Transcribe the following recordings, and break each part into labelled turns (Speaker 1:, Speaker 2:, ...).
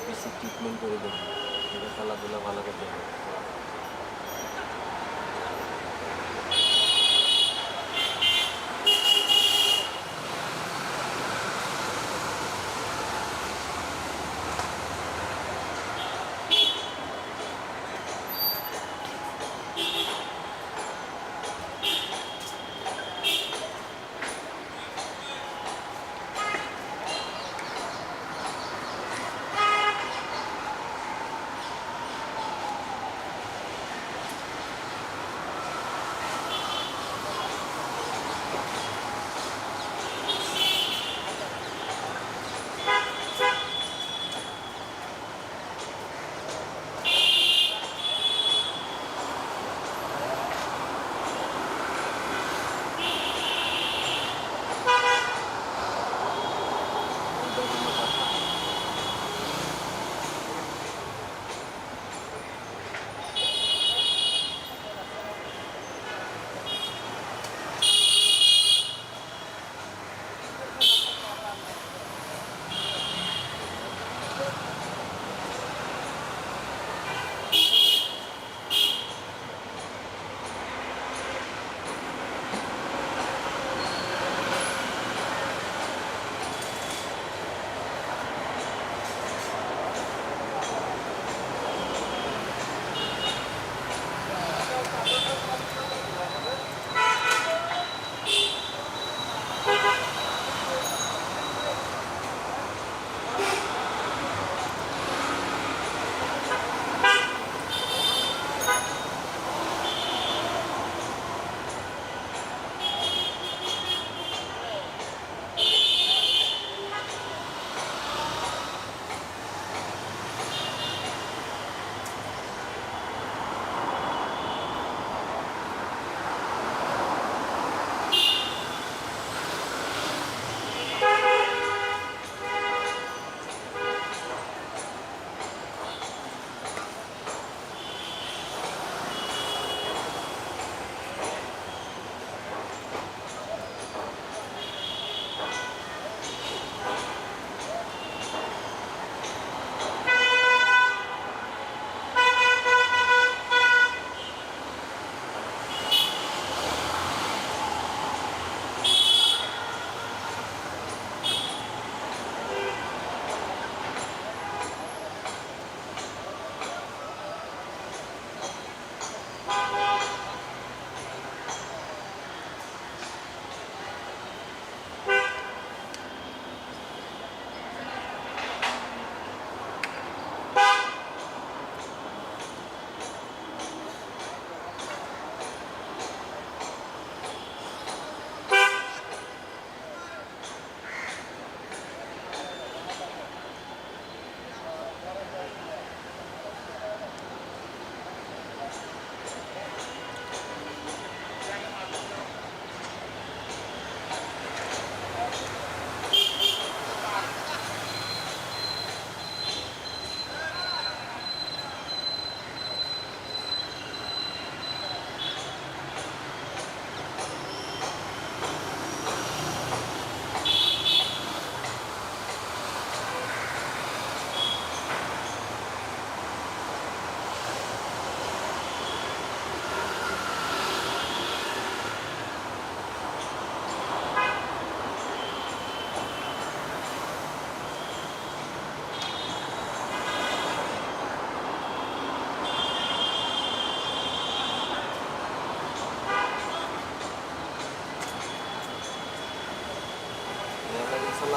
Speaker 1: বেশি ট্রিটমেন্ট করে দেবো, এটা খেলাধুলা ভালো করতে হবে।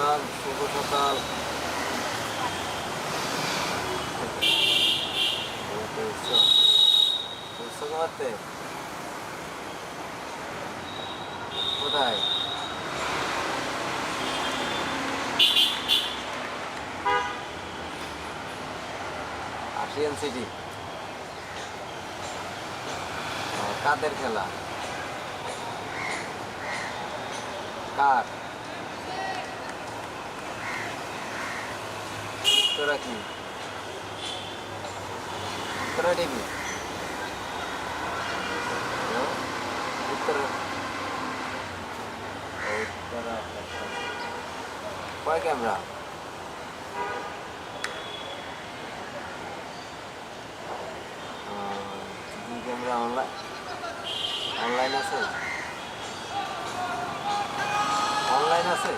Speaker 1: এভরিওয়ান, শুভ সকাল। উঠছো উঠছো ঘুমাতে? কোথায়? ASEAN city. কাদের খেলা? কার? তোরা কি তোরা টিভি? উত্তর উত্তরা কয় ক্যামেরা? দুই ক্যামেরা। অনলাইন আছে? অনলাইন আছে?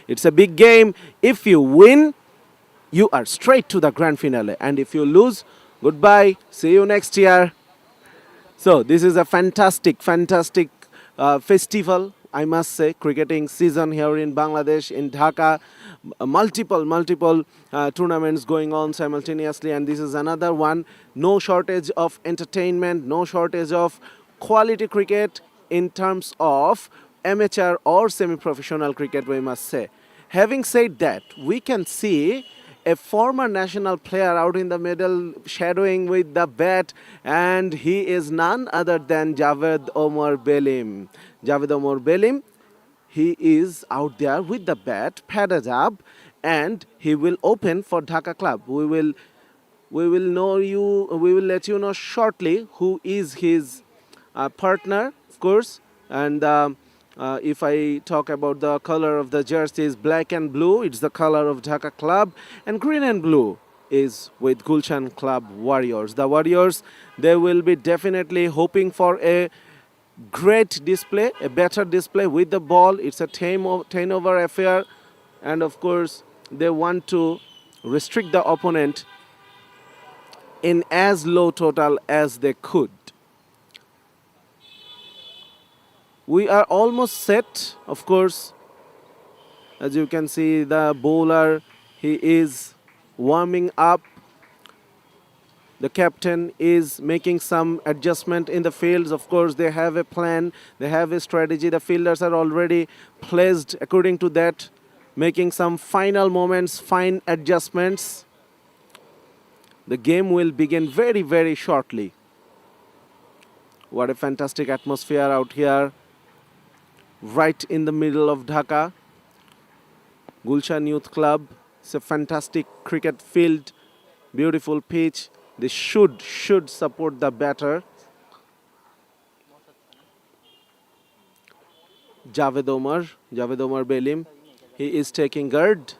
Speaker 2: It's a big game. If you win, you are straight to the grand finale. And if you lose, goodbye. See you next year. So this is a fantastic festival, I must say, cricketing season here in Bangladesh, in Dhaka. Multiple tournaments going on simultaneously, and this is another one. No shortage of entertainment, no shortage of quality cricket in terms of amateur or semi-professional cricket, we must say. Having said that, we can see a former national player out in the middle shadowing with the bat, and he is none other than Javed Omar Belim. Javed Omar Belim, he is out there with the bat, padded up, and he will open for Dhaka Club. We will let you know shortly who is his partner, of course. And if I talk about the color of the jersey is black and blue, it's the color of Dhaka Club, and green and blue is with Gulshan Club Warriors. The Warriors, they will be definitely hoping for a great display, a better display with the ball. It's a 10 over affair, and of course they want to restrict the opponent in as low total as they could. We are almost set, of course. As you can see, the bowler, he is warming up. The captain is making some adjustment in the fields. Of course, they have a plan, they have a strategy. The fielders are already placed according to that, making some final moments, fine adjustments. The game will begin very shortly. What a fantastic atmosphere out here, right in the middle of Dhaka. Gulshan Youth Club. It's a fantastic cricket field, beautiful pitch. They should support the batter. Javed Omar Belim. He is taking guard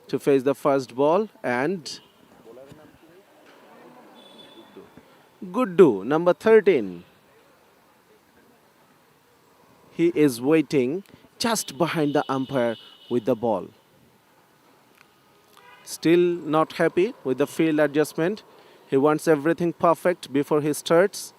Speaker 2: to face the first ball, and Guddu, number 13. He is waiting just behind the umpire with the ball. Still not happy with the field adjustment. He wants everything perfect before he starts.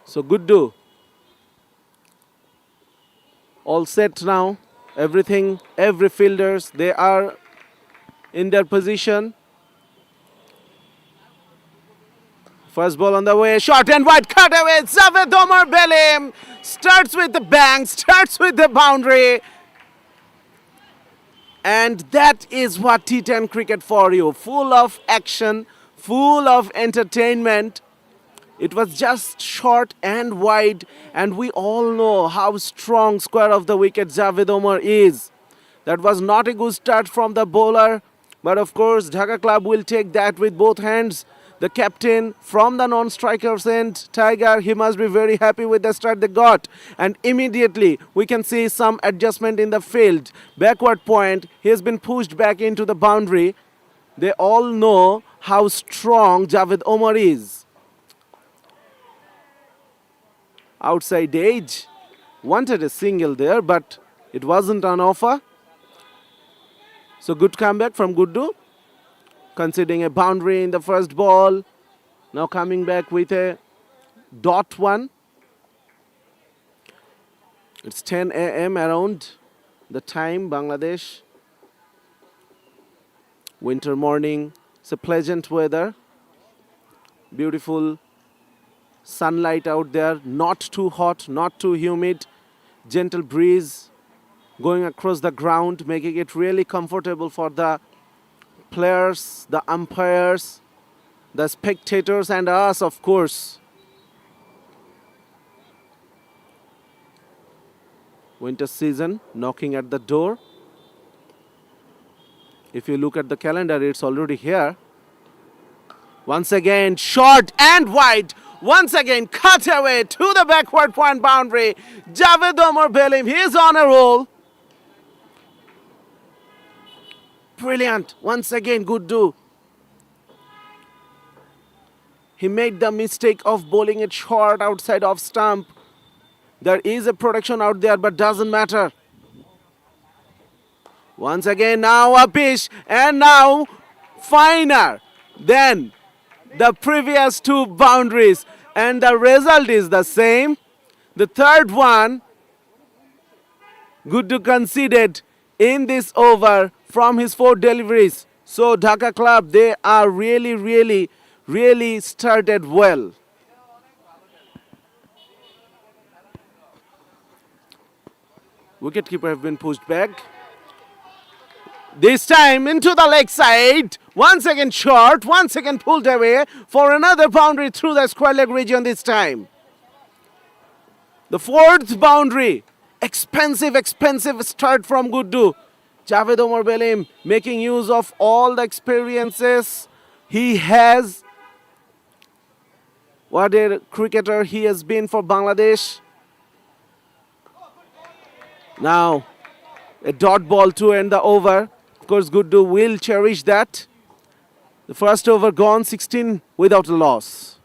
Speaker 2: So Guddu, all set now. Everything, every fielders, they are in their position. First ball on the way, short and wide, cut away. Javed Omar Belim starts with the bang, starts with the boundary. And that is what T10 cricket for you. Full of action, full of entertainment. It was just short and wide, and we all know how strong square of the wicket Javed Omar is. That was not a good start from the bowler, but of course Dhaka Club will take that with both hands. The captain from the non-strikers end, Tiger, he must be very happy with the start they got. And immediately we can see some adjustment in the field. Backward point, he has been pushed back into the boundary. They all know how strong Javed Omar is. Outside edge, wanted a single there, but it wasn't on offer. So good comeback from Guddu, conceding a boundary in the first ball. Now coming back with a dot one. It's 10 a.m. around the time, Bangladesh. Winter morning. It's a pleasant weather. Beautiful sunlight out there, not too hot, not too humid, gentle breeze going across the ground, making it really comfortable for the players, the umpires, the spectators, and us, of course. Winter season knocking at the door. If you look at the calendar, it's already here. Once again, short and wide. Once again, cut away to the backward point boundary. Javed Omar Belim, he's on a roll. Brilliant. Once again, good do. He made the mistake of bowling it short outside off stump. There is a protection out there, but doesn't matter. Once again, now a pitch, and now finer than the previous two boundaries. And the result is the same. The third one, Guddu conceded in this over from his 4 deliveries. So Dhaka Club, they are really started well. Wicketkeeper have been pushed back. This time into the leg side. Once again short. Once again pulled away for another boundary through the square leg region this time. The 4th boundary. Expensive start from Guddu. Javed Omar Belim making use of all the experiences he has. What a cricketer he has been for Bangladesh. Now a dot ball to end the over. Of course, Guddu will cherish that. The first over gone, 16 without a loss.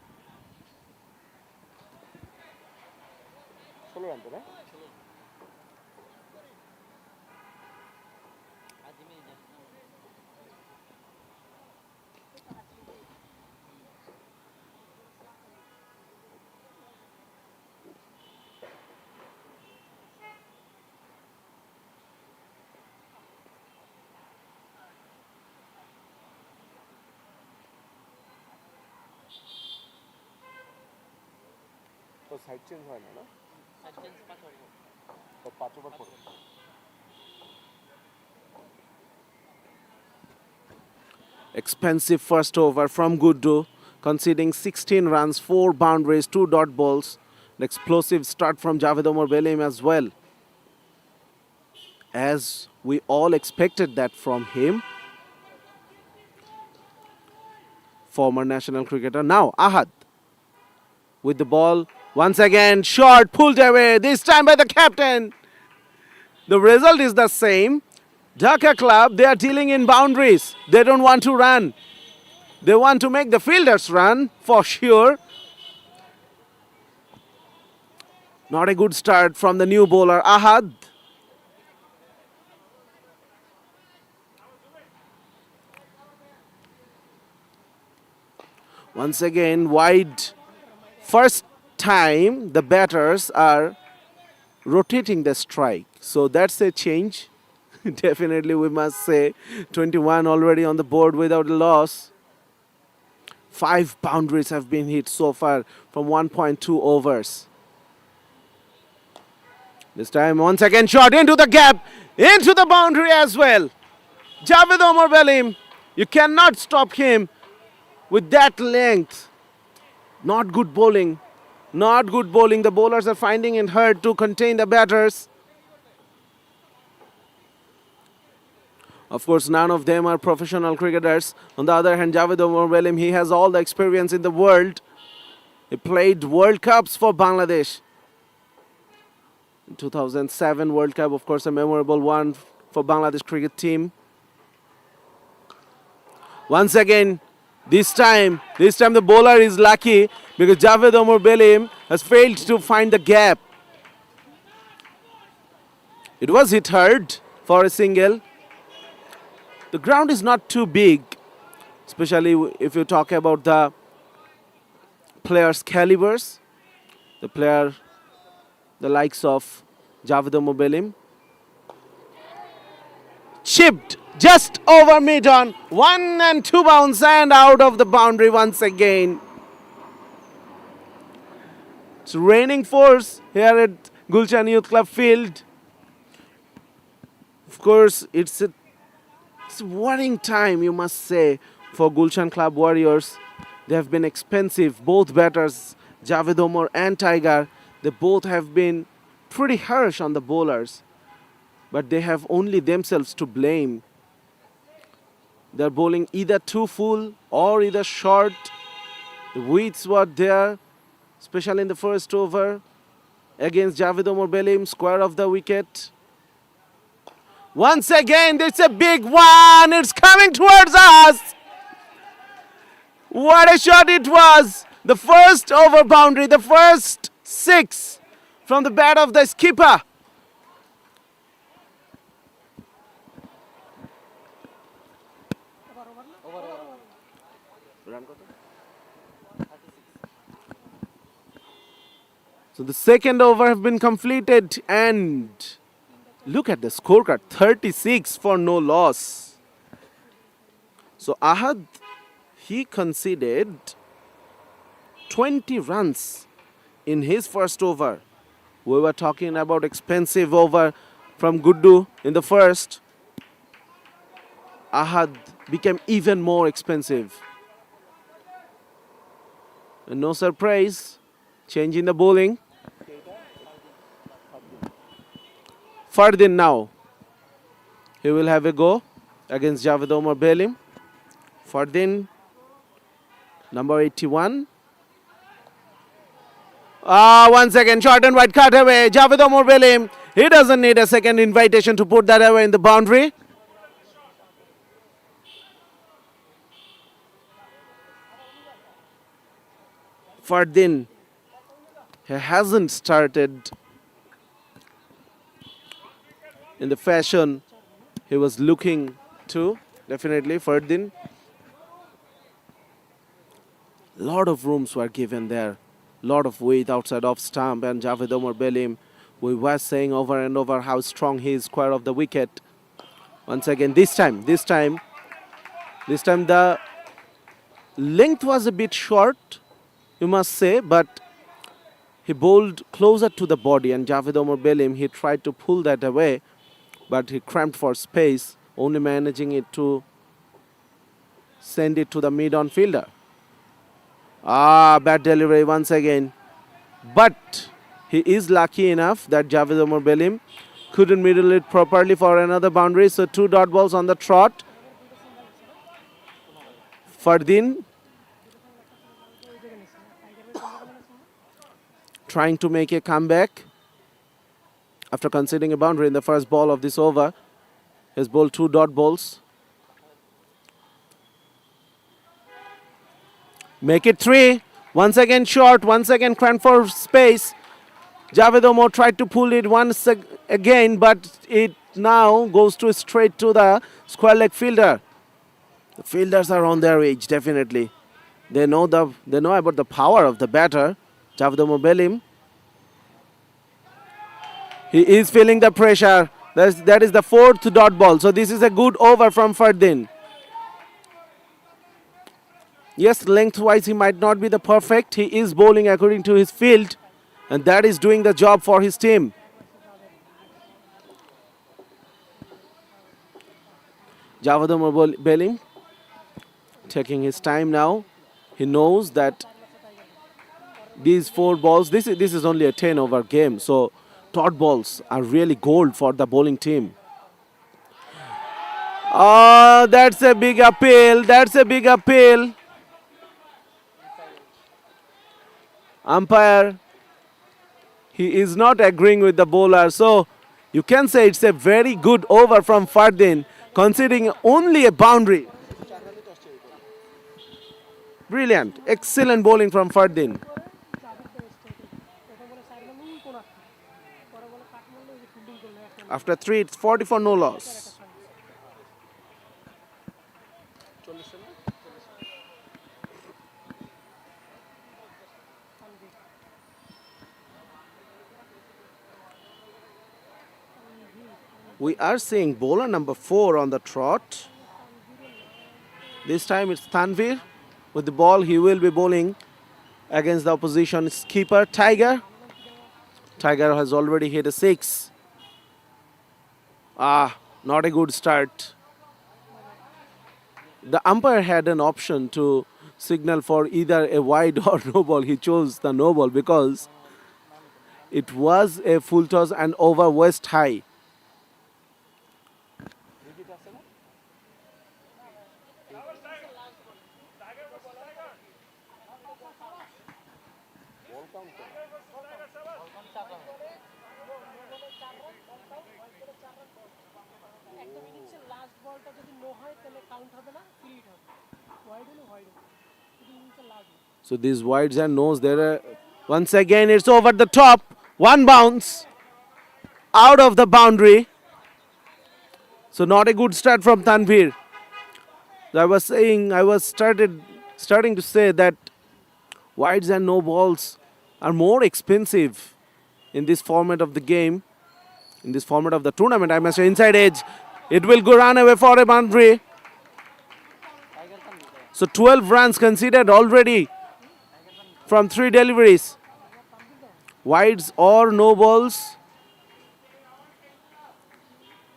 Speaker 2: Expensive first over from Guddu, conceding 16 runs, 4 boundaries, 2 dot balls. An explosive start from Javed Omar Belim as well. As we all expected that from him. Former national cricketer. Now Ahad with the ball. Once again, short, pulled away, this time by the captain. The result is the same. Dhaka Club, they are dealing in boundaries. They don't want to run. They want to make the fielders run, for sure. Not a good start from the new bowler, Ahad. Once again, wide. First time the batters are rotating the strike. So that's a change. Definitely we must say. 21 already on the board without a loss. 5 boundaries have been hit so far from 1.2 overs. This time once again shot into the gap, into the boundary as well. Javed Omar Belim, you cannot stop him with that length. Not good bowling. Not good bowling. The bowlers are finding it hard to contain the batters. Of course, none of them are professional cricketers. On the other hand, Javed Omar Belim, he has all the experience in the world. He played World Cups for Bangladesh. In 2007 World Cup, of course, a memorable one for Bangladesh cricket team. Once again, this time the bowler is lucky because Javed Omar Belim has failed to find the gap. It was hit hard for a single. The ground is not too big, especially if you talk about the players' calibers. The likes of Javed Omar Belim. Chipped just over mid-on. 1 and 2 bounce and out of the boundary once again. It's raining force here at Gulshan Youth Club field. Of course, it's a worrying time, you must say, for Gulshan Club Warriors. They have been expensive. Both batters, Javed Omar and Tiger, they both have been pretty harsh on the bowlers. But they have only themselves to blame. They're bowling either too full or either short. The widths were there, especially in the first over against Javed Omar Belim, square of the wicket. Once again, it's a big one. It's coming towards us. What a shot it was. The first over boundary, the first six from the bat of the skipper. So the second over have been completed and look at the scorecard, 36 for no loss. So Ahad, he conceded 20 runs in his first over. We were talking about expensive over from Guddu in the first. Ahad became even more expensive. And no surprise, change in the bowling. Fardin now. He will have a go against Javed Omar Belim. Fardin, number 81. Once again, short and wide cut away. Javed Omar Belim. He doesn't need a second invitation to put that away in the boundary. Fardin, he hasn't started in the fashion he was looking to. Definitely Fardin. Lot of rooms were given there. Lot of weight outside off stump, and Javed Omar Belim, we were saying over and over how strong he is square of the wicket. Once again, this time the length was a bit short, you must say, but he bowled closer to the body, and Javed Omar Belim, he tried to pull that away, but he cramped for space, only managing it to send it to the mid-on fielder. Bad delivery once again. But he is lucky enough that Javed Omar Belim couldn't middle it properly for another boundary. So 2 dot balls on the trot. Fardin trying to make a comeback after conceding a boundary in the first ball of this over. He's bowled 2 dot balls. Make it 3. Once again short. Once again cramped for space. Javed Omar tried to pull it once again, but it now goes straight to the square leg fielder. The fielders are on their edge, definitely. They know about the power of the batter, Javed Omar Belim. He is feeling the pressure. That is the 4th dot ball. So this is a good over from Fardin. Yes, lengthwise he might not be the perfect. He is bowling according to his field, and that is doing the job for his team. Javed Omar Belim taking his time now. He knows that these 4 balls, this is only a 10 over game, so dot balls are really gold for the bowling team. That's a big appeal. That's a big appeal. Umpire, he is not agreeing with the bowler, so you can say it's a very good over from Fardin, conceding only a boundary. Brilliant, excellent bowling from Fardin. After 3, it's 40 for no loss. We are seeing bowler number 4 on the trot. This time it's Tanvir. With the ball, he will be bowling against the opposition skipper, Tiger. Tiger has already hit a 6. Not a good start. The umpire had an option to signal for either a wide or no ball. He chose the no ball because it was a full toss and over west high.
Speaker 3: একদম ইনিংসের last বলটা যদি no হয় তাহলে count হবে না, free hit হবে। Wide হলে ওয়াইড হবে, যদি ইনিংসের last ball.
Speaker 2: So these wides and nose there. Once again, it's over the top. One bounce out of the boundary. So not a good start from Tanvir. I was starting to say that wides and no balls are more expensive in this format of the game, in this format of the tournament. I must say inside edge. It will go run away for a boundary. So 12 runs considered already from 3 deliveries. Wides or no balls,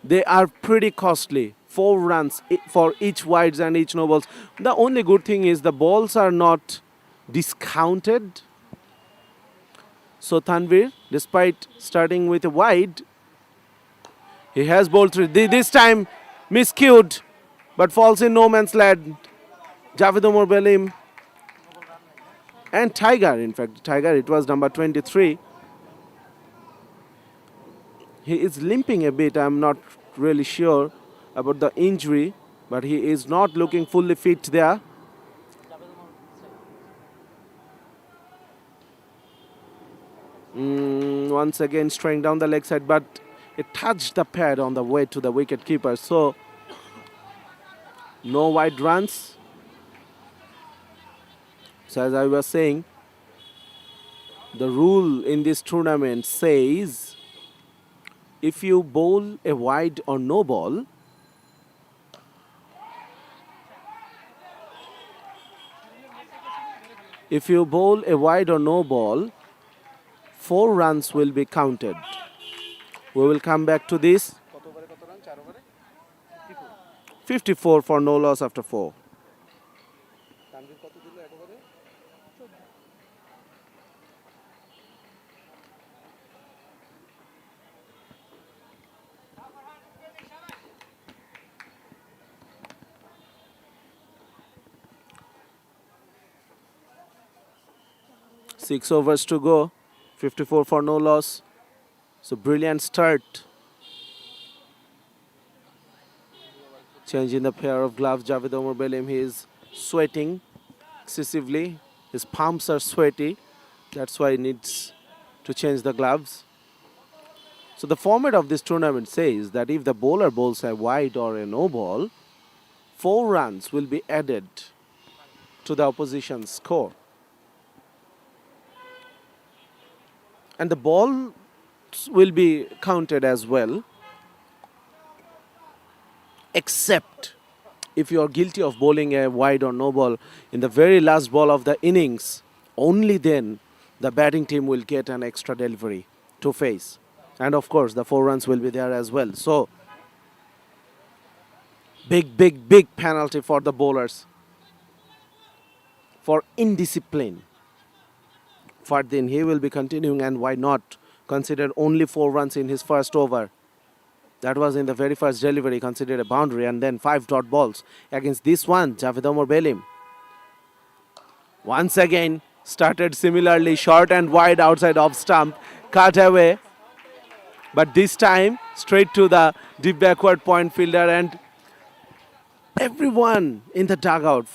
Speaker 2: they are pretty costly. 4 runs for each wides and each no balls. The only good thing is the balls are not discounted. So Tanvir, despite starting with a wide, he has bowled 3. This time miscued, but falls in no man's land. Javed Umar Belim and Tiger, in fact, Tiger, it was number 23. He is limping a bit. I'm not really sure about the injury, but he is not looking fully fit there. Once again straying down the leg side, but it touched the pad on the way to the wicket keeper. So no wide runs. So as I was saying, the rule in this tournament says if you bowl a wide or no ball, if you bowl a wide or no ball, 4 runs will be counted. We will come back to this. 54 for no loss after 4. 6 overs to go. 54 for no loss. So brilliant start. Changing the pair of gloves. Javed Umar Belim, he is sweating excessively. His palms are sweaty. That's why he needs to change the gloves. So the format of this tournament says that if the bowler bowls a wide or a no ball, 4 runs will be added to the opposition's score. And the balls will be counted as well, except if you are guilty of bowling a wide or no ball in the very last ball of the innings. Only then the batting team will get an extra delivery to face. And of course, the 4 runs will be there as well. So, big penalty for the bowlers for indiscipline. Fardin, he will be continuing, and why not consider only 4 runs in his first over. That was in the very first delivery, considered a boundary, and then 5 dot balls. Against this one, Javed Umar Belim once again started similarly short and wide outside off stump, cut away. But this time, straight to the deep backward point fielder, and everyone in the dugout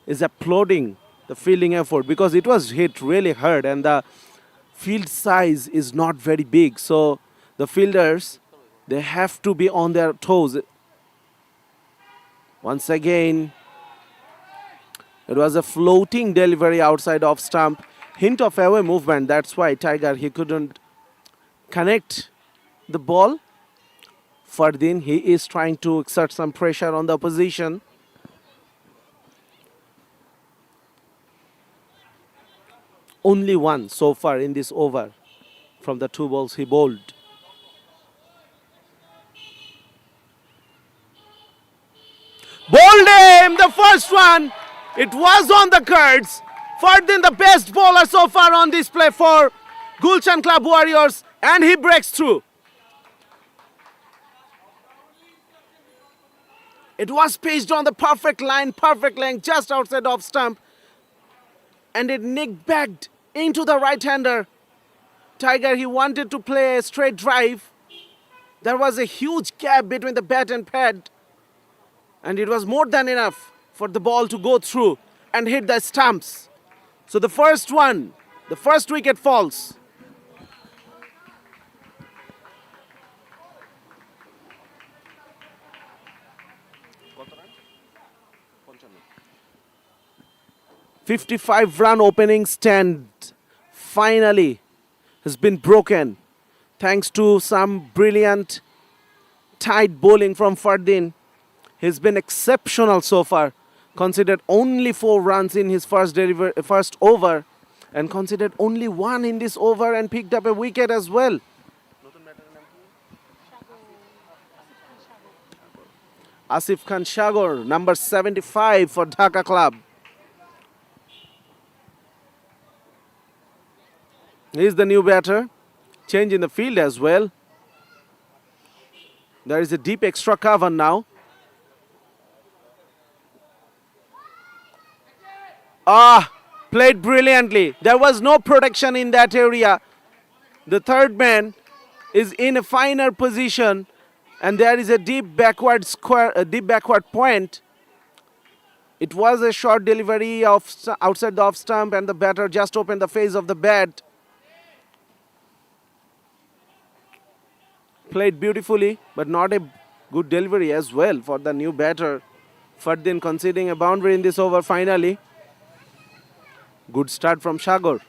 Speaker 2: is applauding the fielding effort because it was hit really hard and the field size is not very big. So the fielders, they have to be on their toes. Once again, it was a floating delivery outside off stump. Hint of away movement. That's why Tiger, he couldn't connect the ball. Fardin, he is trying to exert some pressure on the opposition. Only 1 so far in this over from the 2 balls he bowled. Bowled him! The first one! It was on the cards. Fardin, the best bowler so far on display for Gulshan Club Warriors, and he breaks through. It was pitched on the perfect line, perfect length, just outside off stump. And it nicked back into the right-hander. Tiger, he wanted to play a straight drive. There was a huge gap between the bat and pad, and it was more than enough for the ball to go through and hit the stumps. So the first wicket falls. "55-run opening stand finally has been broken thanks to some brilliant tight bowling from Fardin. He's been exceptional so far. Considered only 4 runs in his first over, and considered only 1 in this over, and picked up a wicket as well. Asif Khan Shagor, number 75 for Dhaka Club. He's the new batter. Change in the field as well. There is a deep extra cover now. Played brilliantly. There was no protection in that area. The third man is in a finer position, and there is a deep backward point. It was a short delivery outside the off stump, and the batter just opened the face of the bat. Played beautifully, but not a good delivery as well for the new batter. Fardin conceding a boundary in this over finally. Good start from Shagor.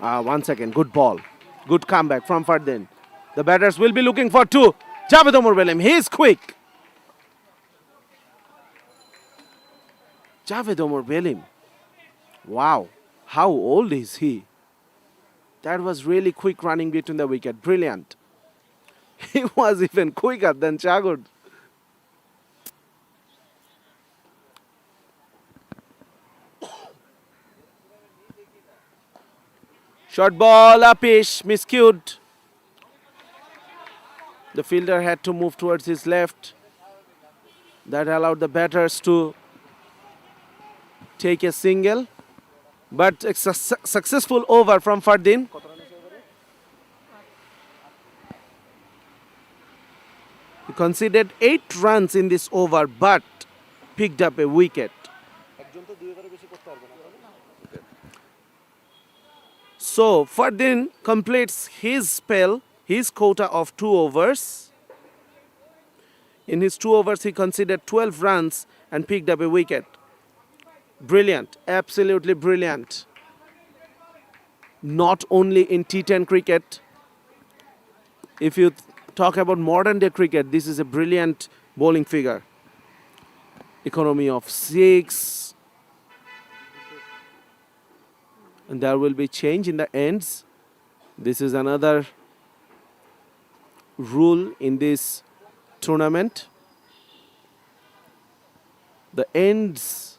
Speaker 2: Once again, good ball. Good comeback from Fardin. The batters will be looking for 2. Javed Omar Belim, he is quick. Javed Omar Belim. Wow, how old is he? That was really quick running between the wicket. Brilliant. He was even quicker than Shagor. Short ball, upish, miscued. The fielder had to move towards his left. That allowed the batters to take a single. But it's a successful over from Fardin. He conceded 8 runs in this over, but picked up a wicket. So Fardin completes his spell, his quota of 2 overs. In his 2 overs, he conceded 12 runs and picked up a wicket. Brilliant, absolutely brilliant. Not only in T10 cricket. If you talk about modern day cricket, this is a brilliant bowling figure. Economy of 6. And there will be change in the ends. This is another rule in this tournament. The ends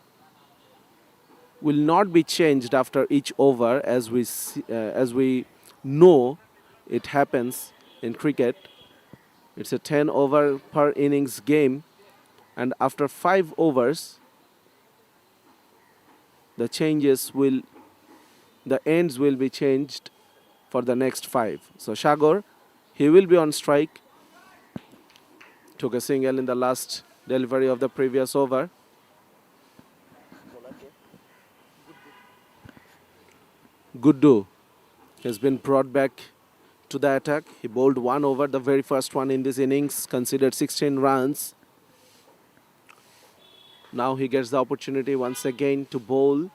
Speaker 2: will not be changed after each over, as we know it happens in cricket. It's a 10 over per innings game, and after 5 overs, the ends will be changed for the next 5. So Shagor, he will be on strike. Took a single in the last delivery of the previous over. Guddu has been brought back to the attack. He bowled 1 over, the very first one in this innings, considered 16 runs. Now he gets the opportunity once again to bowl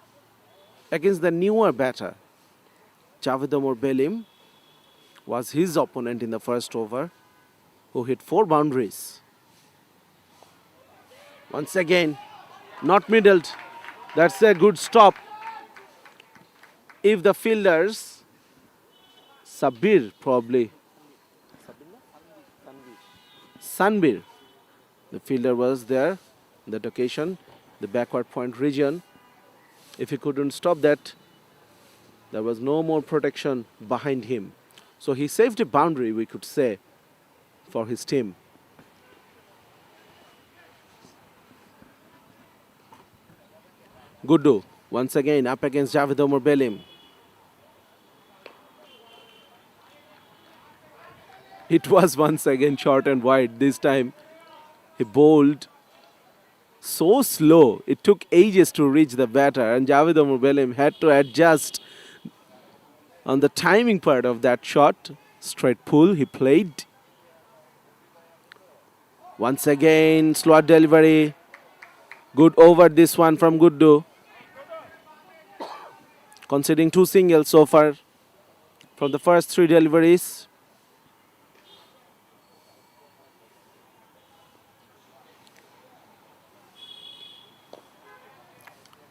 Speaker 2: against the newer batter. Javed Omar Belim was his opponent in the first over, who hit 4 boundaries. Once again, not middled. That's a good stop. If the fielders, Sabir probably, Sanbir, the fielder was there on that occasion, the backward point region. If he couldn't stop that, there was no more protection behind him. So he saved a boundary, we could say, for his team. Guddu once again up against Javed Omar Belim. It was once again short and wide. This time he bowled so slow. It took ages to reach the batter, and Javed Omar Belim had to adjust on the timing part of that shot. Straight pull he played. Once again, slot delivery. Good over this one from Guddu. Conceding 2 singles so far from the first 3 deliveries.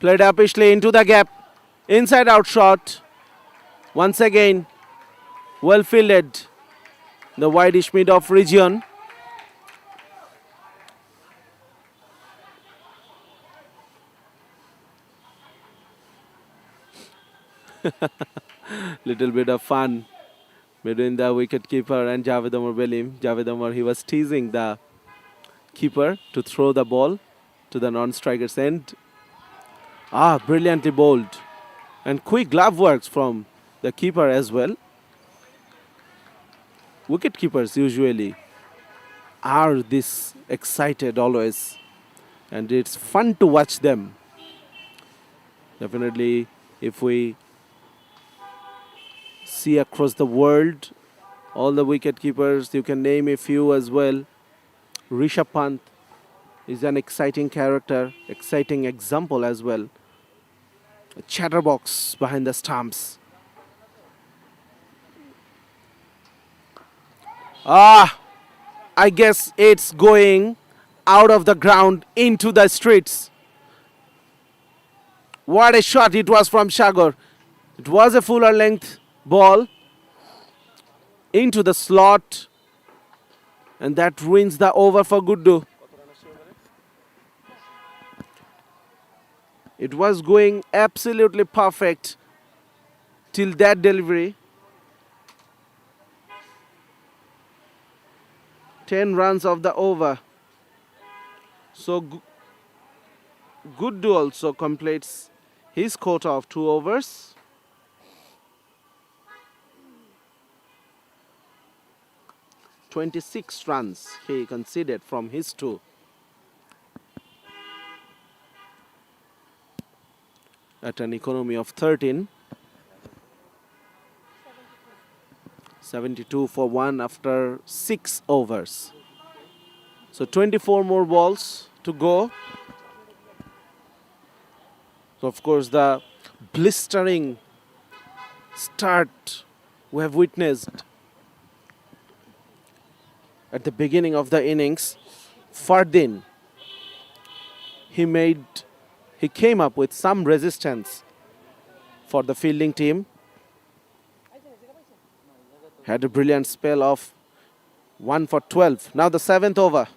Speaker 2: Played uppishly into the gap. Inside out shot. Once again, well fielded. The wideish mid-off region. Little bit of fun between the wicketkeeper and Javed Omar Belim. Javed Omar, he was teasing the keeper to throw the ball to the non-striker's end. Brilliantly bowled. And quick glove works from the keeper as well. Wicket keepers usually are this excited always, and it's fun to watch them. Definitely, if we see across the world, all the wicket keepers, you can name a few as well. Rishabh Pant is an exciting character, exciting example as well. A chatterbox behind the stumps. I guess it's going out of the ground into the streets. What a shot it was from Sagar. It was a fuller length ball into the slot, and that wins the over for Guddu. It was going absolutely perfect till that delivery. 10 runs of the over. So Guddu also completes his quota of 2 overs. "26 runs he conceded from his 2. At an economy of 13. 72 for 1 after 6 overs. So 24 more balls to go. So of course the blistering start we have witnessed at the beginning of the innings. Fardin, he came up with some resistance for the fielding team. Had a brilliant spell of 1 for 12. Now the 7th over.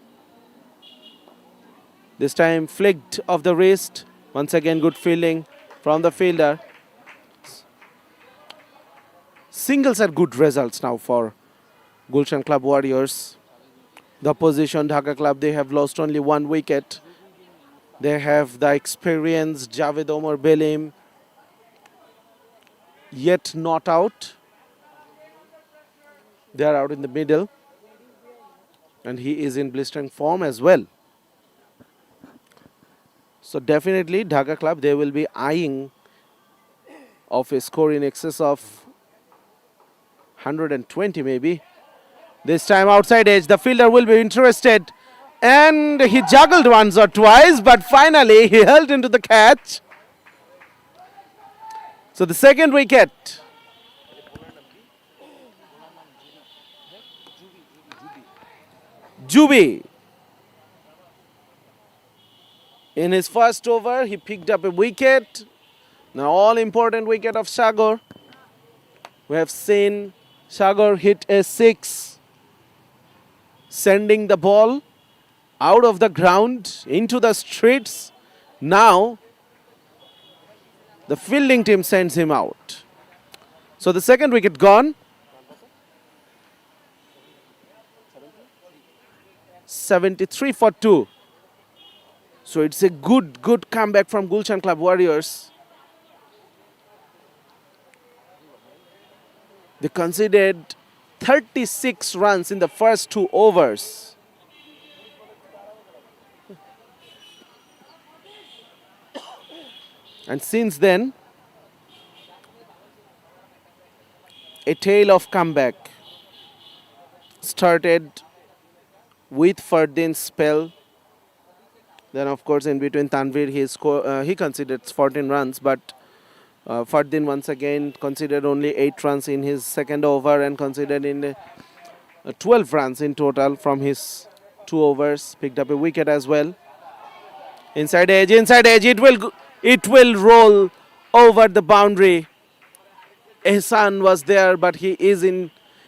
Speaker 2: This time flicked off the wrist. Once again good fielding from the fielder. Singles are good results now for Gulshan Club Warriors. The opposition Dhaka Club, they have lost only 1 wicket. They have the experienced Javed Omar Belim yet not out. They are out in the middle, and he is in blistering form as well. So definitely Dhaka Club, they will be eyeing of a score in excess of 120 maybe. This time outside edge, the fielder will be interested, and he juggled once or twice, but finally he held into the catch. So the second wicket. Jubi. In his first over, he picked up a wicket. Now all important wicket of Sagar. We have seen Sagar hit a 6, sending the ball out of the ground into the streets. Now the fielding team sends him out. So the second wicket gone. 73 for 2. So it's a good comeback from Gulshan Club Warriors. They conceded 36 runs in the first 2 overs. And since then, a tale of comeback started with Fardin's spell. Then, of course, in between Tanvir, he conceded 14 runs, but Fardin once again conceded only 8 runs in his second over and conceded in 12 runs in total from his 2 overs. Picked up a wicket as well. Inside edge, it will roll over the boundary. Ehsan was there, but he is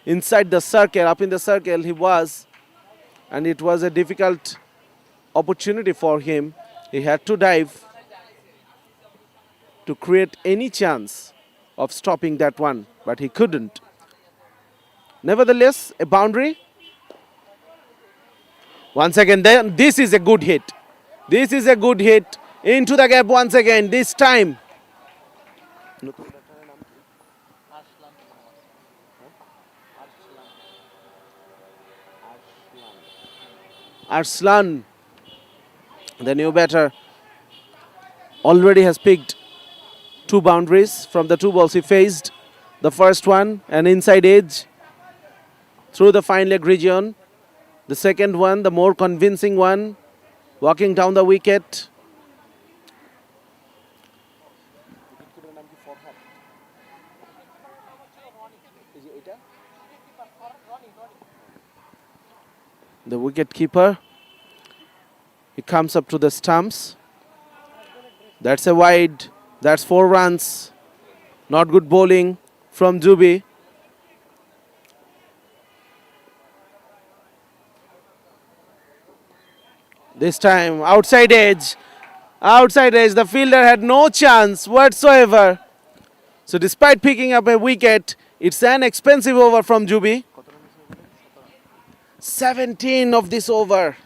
Speaker 2: inside the circle, up in the circle he was, and it was a difficult opportunity for him. He had to dive to create any chance of stopping that one, but he couldn't. Nevertheless, a boundary. Once again, this is a good hit. This is a good hit into the gap once again, this time. Arslan, the new batter, already has picked 2 boundaries from the 2 balls he faced. The first one, an inside edge through the fine leg region. The second one, the more convincing one, walking down the wicket. The wicket keeper, he comes up to the stumps. That's a wide. That's 4 runs. Not good bowling from Jubi. This time outside edge. Outside edge. The fielder had no chance whatsoever. So despite picking up a wicket, it's an expensive over from Jubi. 17 of this over.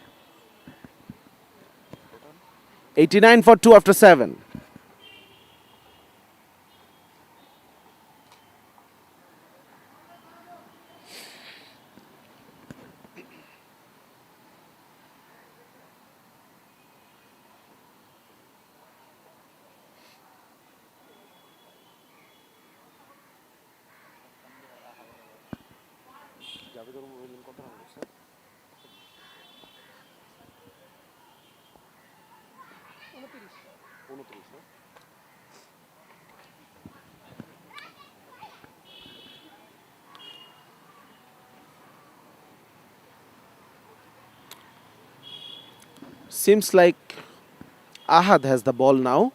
Speaker 2: 89 for 2 after 7. Seems like Ahad has the ball now.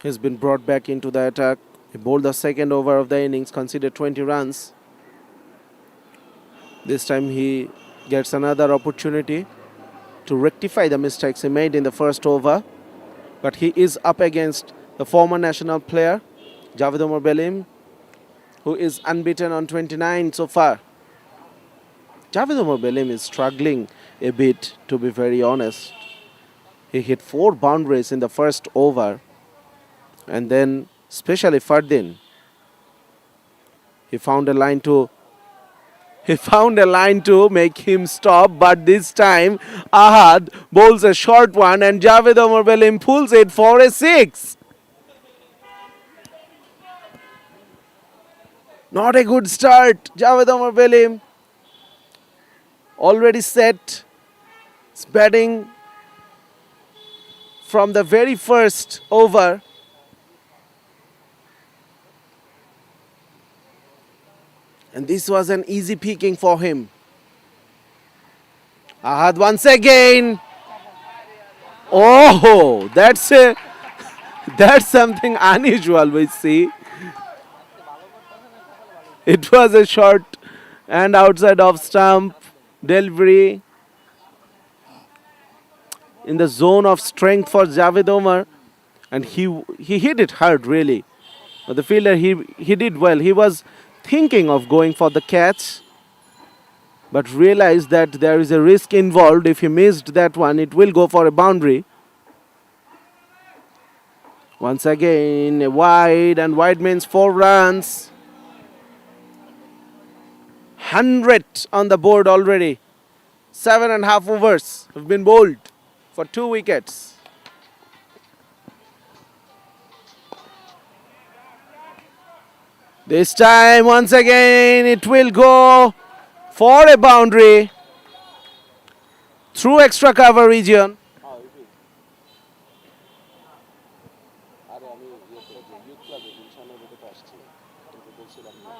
Speaker 2: He's been brought back into the attack. He bowled the second over of the innings, conceded 20 runs. This time he gets another opportunity to rectify the mistakes he made in the first over. But he is up against the former national player, Javed Omar Belim, who is unbeaten on 29 so far. Javed Omar Belim is struggling a bit, to be very honest. He hit 4 boundaries in the first over, and then especially Fardin, he found a line to make him stop, but this time Ahad bowls a short one and Javed Omar Belim pulls it for a 6. Not a good start. Javed Omar Belim already set. It's batting from the very first over. And this was an easy picking for him. Ahad once again. Oh, that's something unusual we see. It was a short and outside off stump delivery in the zone of strength for Javed Omar, and he hit it hard really. But the fielder he did well. He was thinking of going for the catch. but realized that there is a risk involved. If he missed that one, it will go for a boundary. Once again, a wide, and wide means 4 runs. 100 on the board already. 7.5 overs have been bowled for 2 wickets. This time, once again, it will go for a boundary through extra cover region.
Speaker 1: আরে আমি ইয়ে করেছি youth ক্লাবে গুলশানের ভিতরে আসছি তোকে বলছিলাম না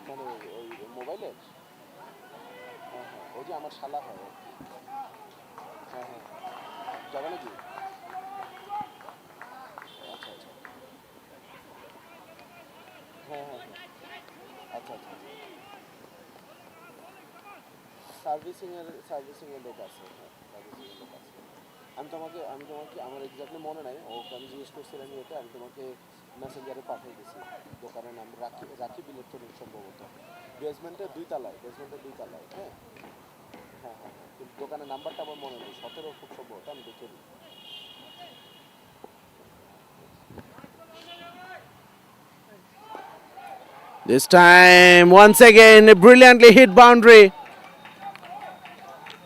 Speaker 1: মানে ওই মোবাইলের হ্যাঁ হ্যাঁ ওই যে আমার শালা হয় হ্যাঁ হ্যাঁ যাবে নাকি আচ্ছা আচ্ছা হ্যাঁ হ্যাঁ হ্যাঁ আচ্ছা আচ্ছা সার্ভিসিংয়ের লোক আছে হ্যাঁ সার্ভিসিংয়ের লোক আছে আমি তোমাকে আমার এক্স্যাক্টলি মনে নাই ওকে আমি জিজ্ঞেস করছিলাম এটা আমি তোমাকে মেসেঞ্জারে পাঠিয়ে দিছি দোকানের নাম রাখি ইলেকট্রনিক সম্ভবত বেসমেন্টের 2 তলায় হ্যাঁ হ্যাঁ হ্যাঁ হ্যাঁ কিন্তু দোকানের নাম্বারটা আমার মনে নেই 17 খুব সম্ভবত আমি দেখে দিই
Speaker 2: This time, once again, a brilliantly hit boundary.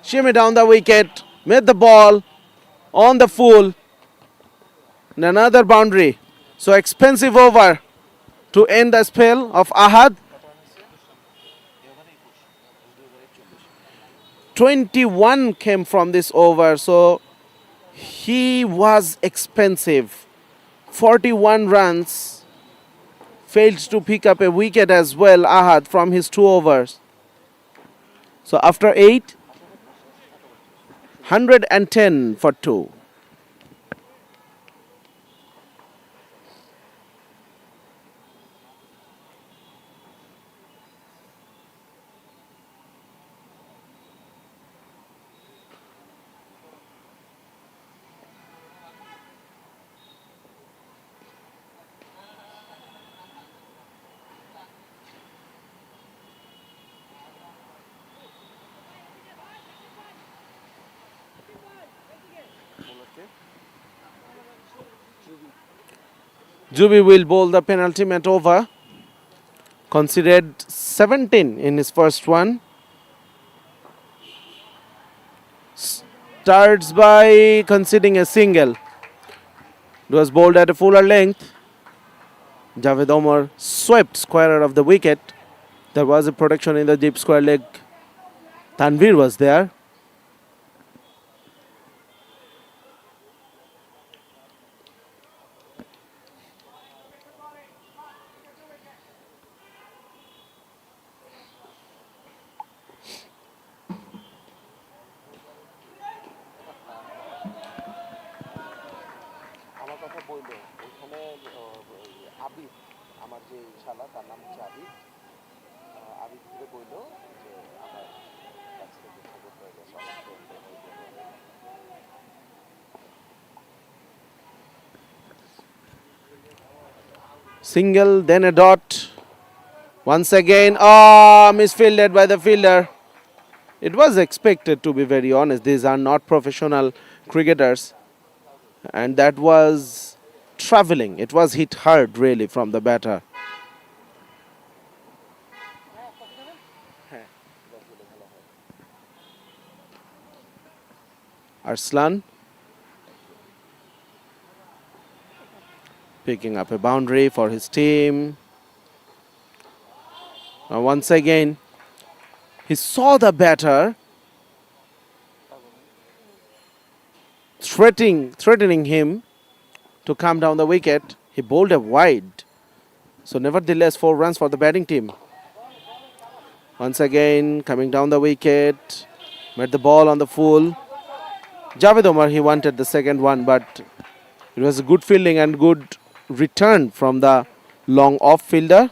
Speaker 2: Shimmy down the wicket, made the ball on the full. And another boundary. So expensive over to end the spell of Ahad. 21 came from this over, so he was expensive. 41 runs. Failed to pick up a wicket as well, Ahad, from his 2 overs. So after 8, 110 for 2. Jubi will bowl the penultimate over. Considered 17 in his first one. Starts by conceding a single. It was bowled at a fuller length. Javed Omar swept squarer of the wicket. There was a protection in the deep square leg. Tanvir was there.
Speaker 1: আমার কথা বললো ওইখানে আবিদ আমার যে শালা তার নাম হচ্ছে আবিদ আবিদ থেকে বললো যে আমার কাছ থেকে খবর হয়ে গেছে অনেক
Speaker 2: Single, then a dot. Once again, misfielded by the fielder. It was expected, to be very honest. These are not professional cricketers. And that was travelling. It was hit hard, really, from the batter. Arslan picking up a boundary for his team. Now once again, he saw the batter threatening him to come down the wicket. He bowled a wide. So nevertheless, 4 runs for the batting team. Once again, coming down the wicket, met the ball on the full. Javed Omar, he wanted the second one, but it was a good fielding and good return from the long off fielder.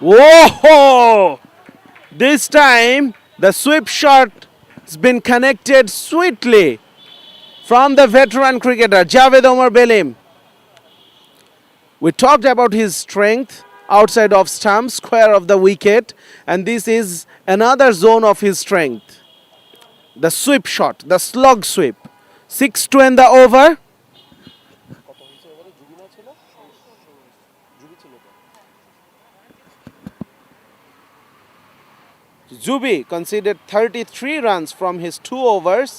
Speaker 2: Whoa! This time the sweep shot has been connected sweetly from the veteran cricketer Javed Omar Belim. We talked about his strength outside of stump, square of the wicket, and this is another zone of his strength. The sweep shot, the slog sweep. 6 to end the over.
Speaker 1: কত হয়েছে এবারে জুবি না ছিল জুবি ছিল তো
Speaker 2: Zubi conceded 33 runs from his 2 overs.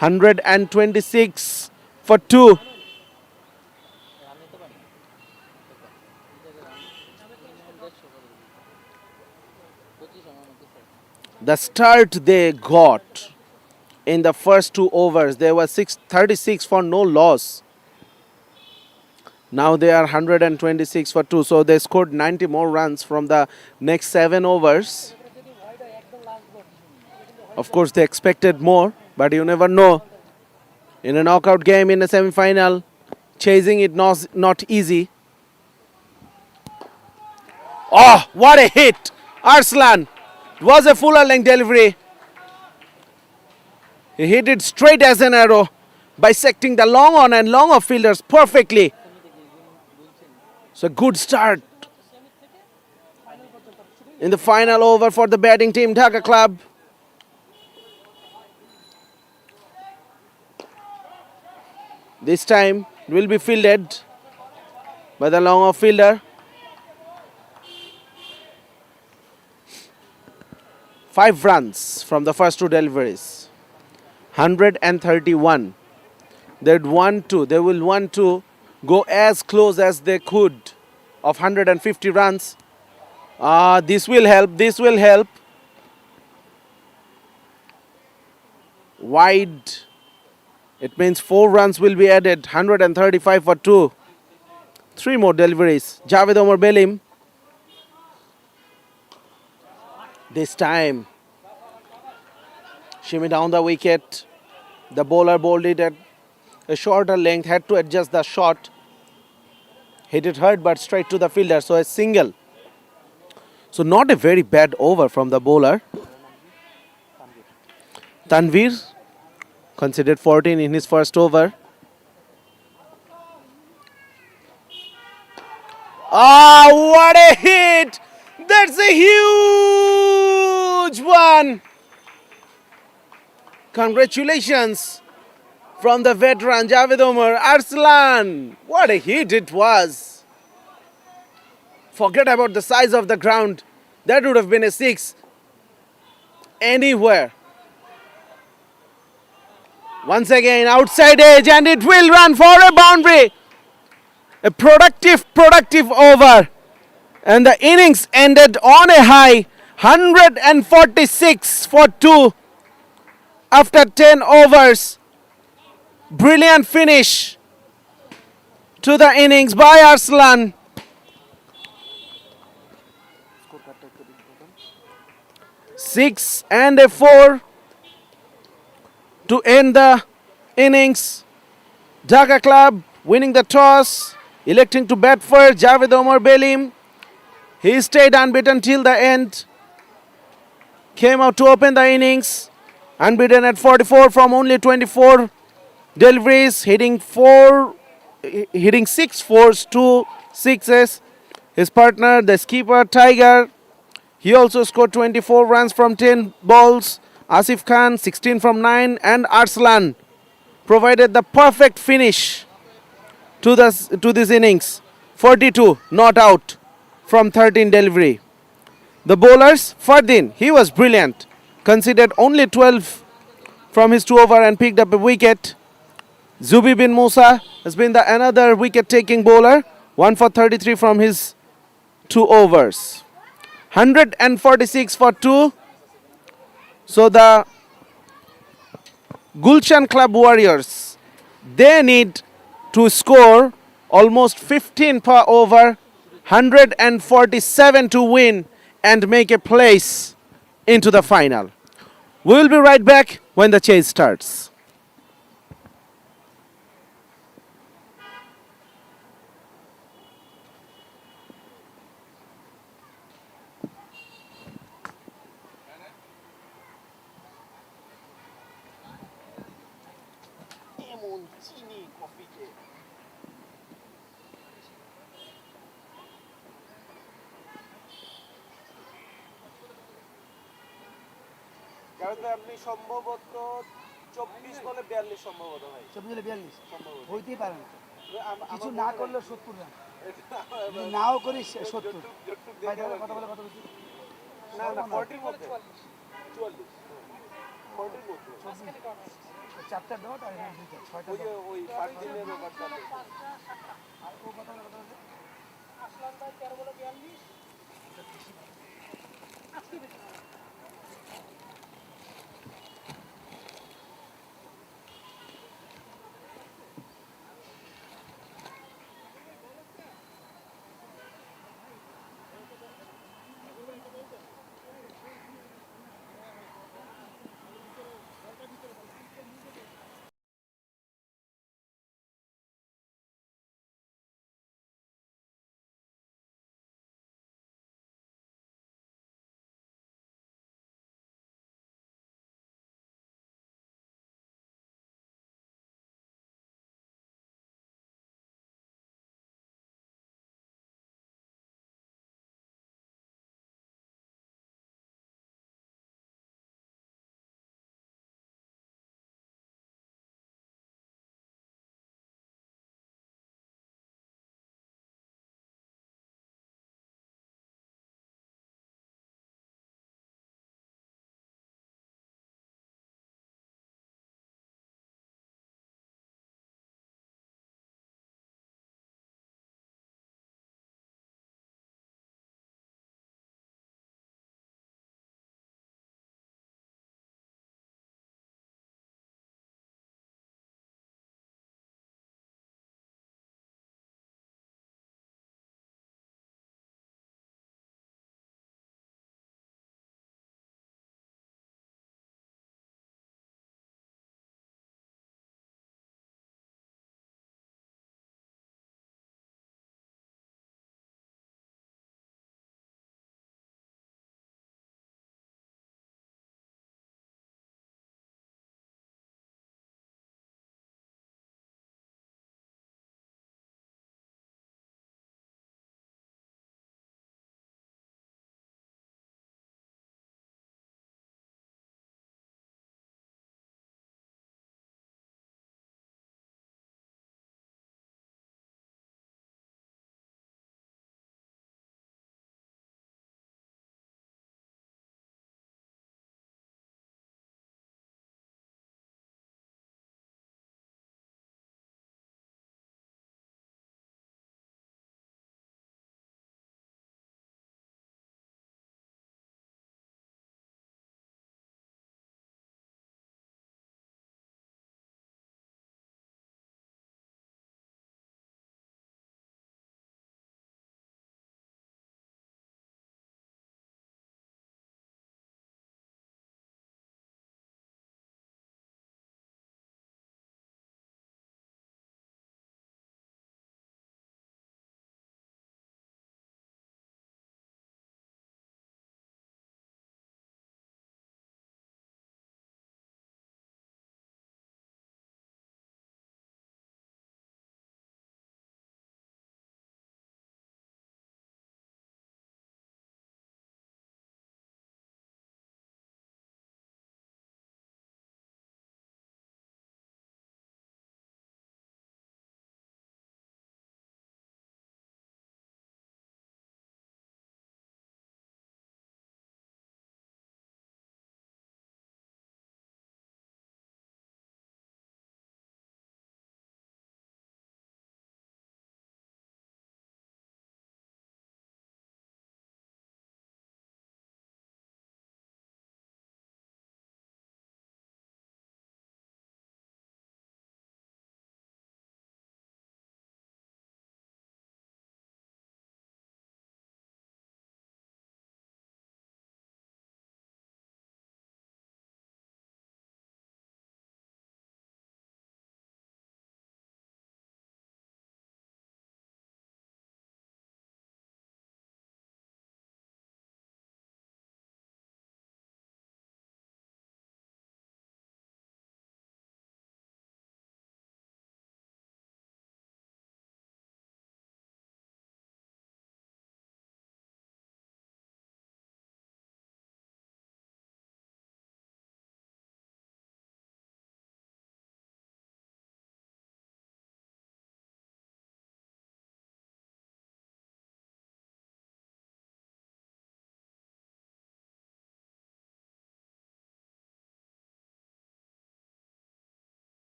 Speaker 2: 126 for 2. The start they got in the first 2 overs, they were 36 for no loss. Now they are 126 for 2, so they scored 90 more runs from the next 7 overs. Of course, they expected more, but you never know. In a knockout game, in a semi-final, chasing it not easy. Oh, what a hit! Arslan! It was a fuller length delivery. He hit it straight as an arrow, bisecting the long on and long off fielders perfectly. So good start in the final over for the batting team, Dhaka Club. This time it will be fielded by the long off fielder. 5 runs from the first 2 deliveries. 131. They will want to go as close as they could of 150 runs. This will help. Wide. It means 4 runs will be added. 135 for 2. 3 more deliveries. Javed Omar Belim. This time, shimmy down the wicket. The bowler bowled it at a shorter length, had to adjust the shot. Hit it hard but straight to the fielder, so a single. So not a very bad over from the bowler. Tanvir considered 14 in his first over. Ah, what a hit! That's a huge one! Congratulations from the veteran Javed Omar. Arslan! What a hit it was! Forget about the size of the ground. That would have been a 6 anywhere. Once again, outside edge, and it will run for a boundary. A productive over. And the innings ended on a high, 146 for 2 after 10 overs. Brilliant finish to the innings by Arslan.
Speaker 1: Score কার্ডটা একটু দেখতে পাবেন
Speaker 2: 6 and a 4 to end the innings. Dhaka Club winning the toss, electing to bat first. Javed Omar Belim. He stayed unbeaten till the end. Came out to open the innings. Unbeaten at 44 from only 24 deliveries. Hitting 6 fours, 2 sixes. His partner, the skipper Tiger, he also scored 24 runs from 10 balls. Asif Khan 16 from 9, and Arslan provided the perfect finish to this innings. 42 not out from 13 delivery. The bowlers, Fardin, he was brilliant. Conceded only 12 from his 2 over and picked up a wicket. Zubi bin Musa has been another wicket-taking bowler. 1 for 33 from his 2 overs. 146 for 2. So the Gulshan Club Warriors, they need to score almost 15 per over, 147 to win and make a place into the final. We will be right back when the chase starts.
Speaker 1: এমন চিনি কফিকে। কারণ আপনি সম্ভবত 24 বলে 42 সম্ভবত ভাই,
Speaker 4: 42
Speaker 1: সম্ভবত
Speaker 4: হইতেই পারে না, কিছু
Speaker 1: আমার
Speaker 4: না
Speaker 1: মনে
Speaker 4: করলেও 70 রান,
Speaker 1: নাই।
Speaker 4: যদি নাও করিস 70।
Speaker 1: যতটুক
Speaker 4: ভাই
Speaker 1: দেখে
Speaker 4: তাহলে
Speaker 1: আর
Speaker 4: কথা
Speaker 1: কি।
Speaker 4: বলে কথা বলছি,
Speaker 1: না না
Speaker 4: সর্বনাশ।
Speaker 1: 40 মধ্যে 44 40 মধ্যে।
Speaker 3: মাঝখানে কটা আছে?
Speaker 4: 4টা ডট আর এখানে 2টা, 6টা
Speaker 1: ওই যে
Speaker 4: ডট।
Speaker 1: ওই 5 দিনের ওভারটা
Speaker 3: পাঁচটা সাতটা।
Speaker 4: আর ও কথা বলে কথা বলছে
Speaker 3: আসলাম ভাই 13 বলে 42। আজকে বেশি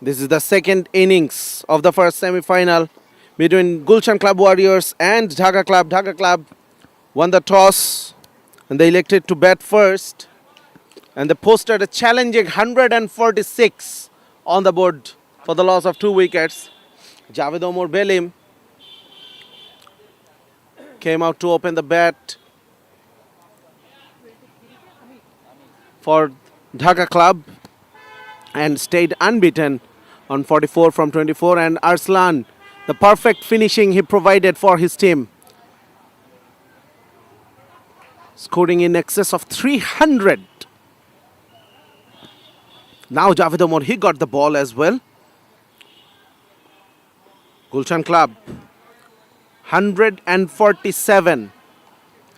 Speaker 2: This is the second innings of the first semi-final between Gulshan Club Warriors and Dhaka Club. Dhaka Club won the toss and they elected to bat first. And they posted a challenging 146 on the board for the loss of 2 wickets. Javed Omar Belim came out to open the bat for Dhaka Club and stayed unbeaten on 44 from 24. And Arslan, the perfect finishing he provided for his team, scoring in excess of 300. Now Javed Omar, he got the ball as well. Gulshan Club, 147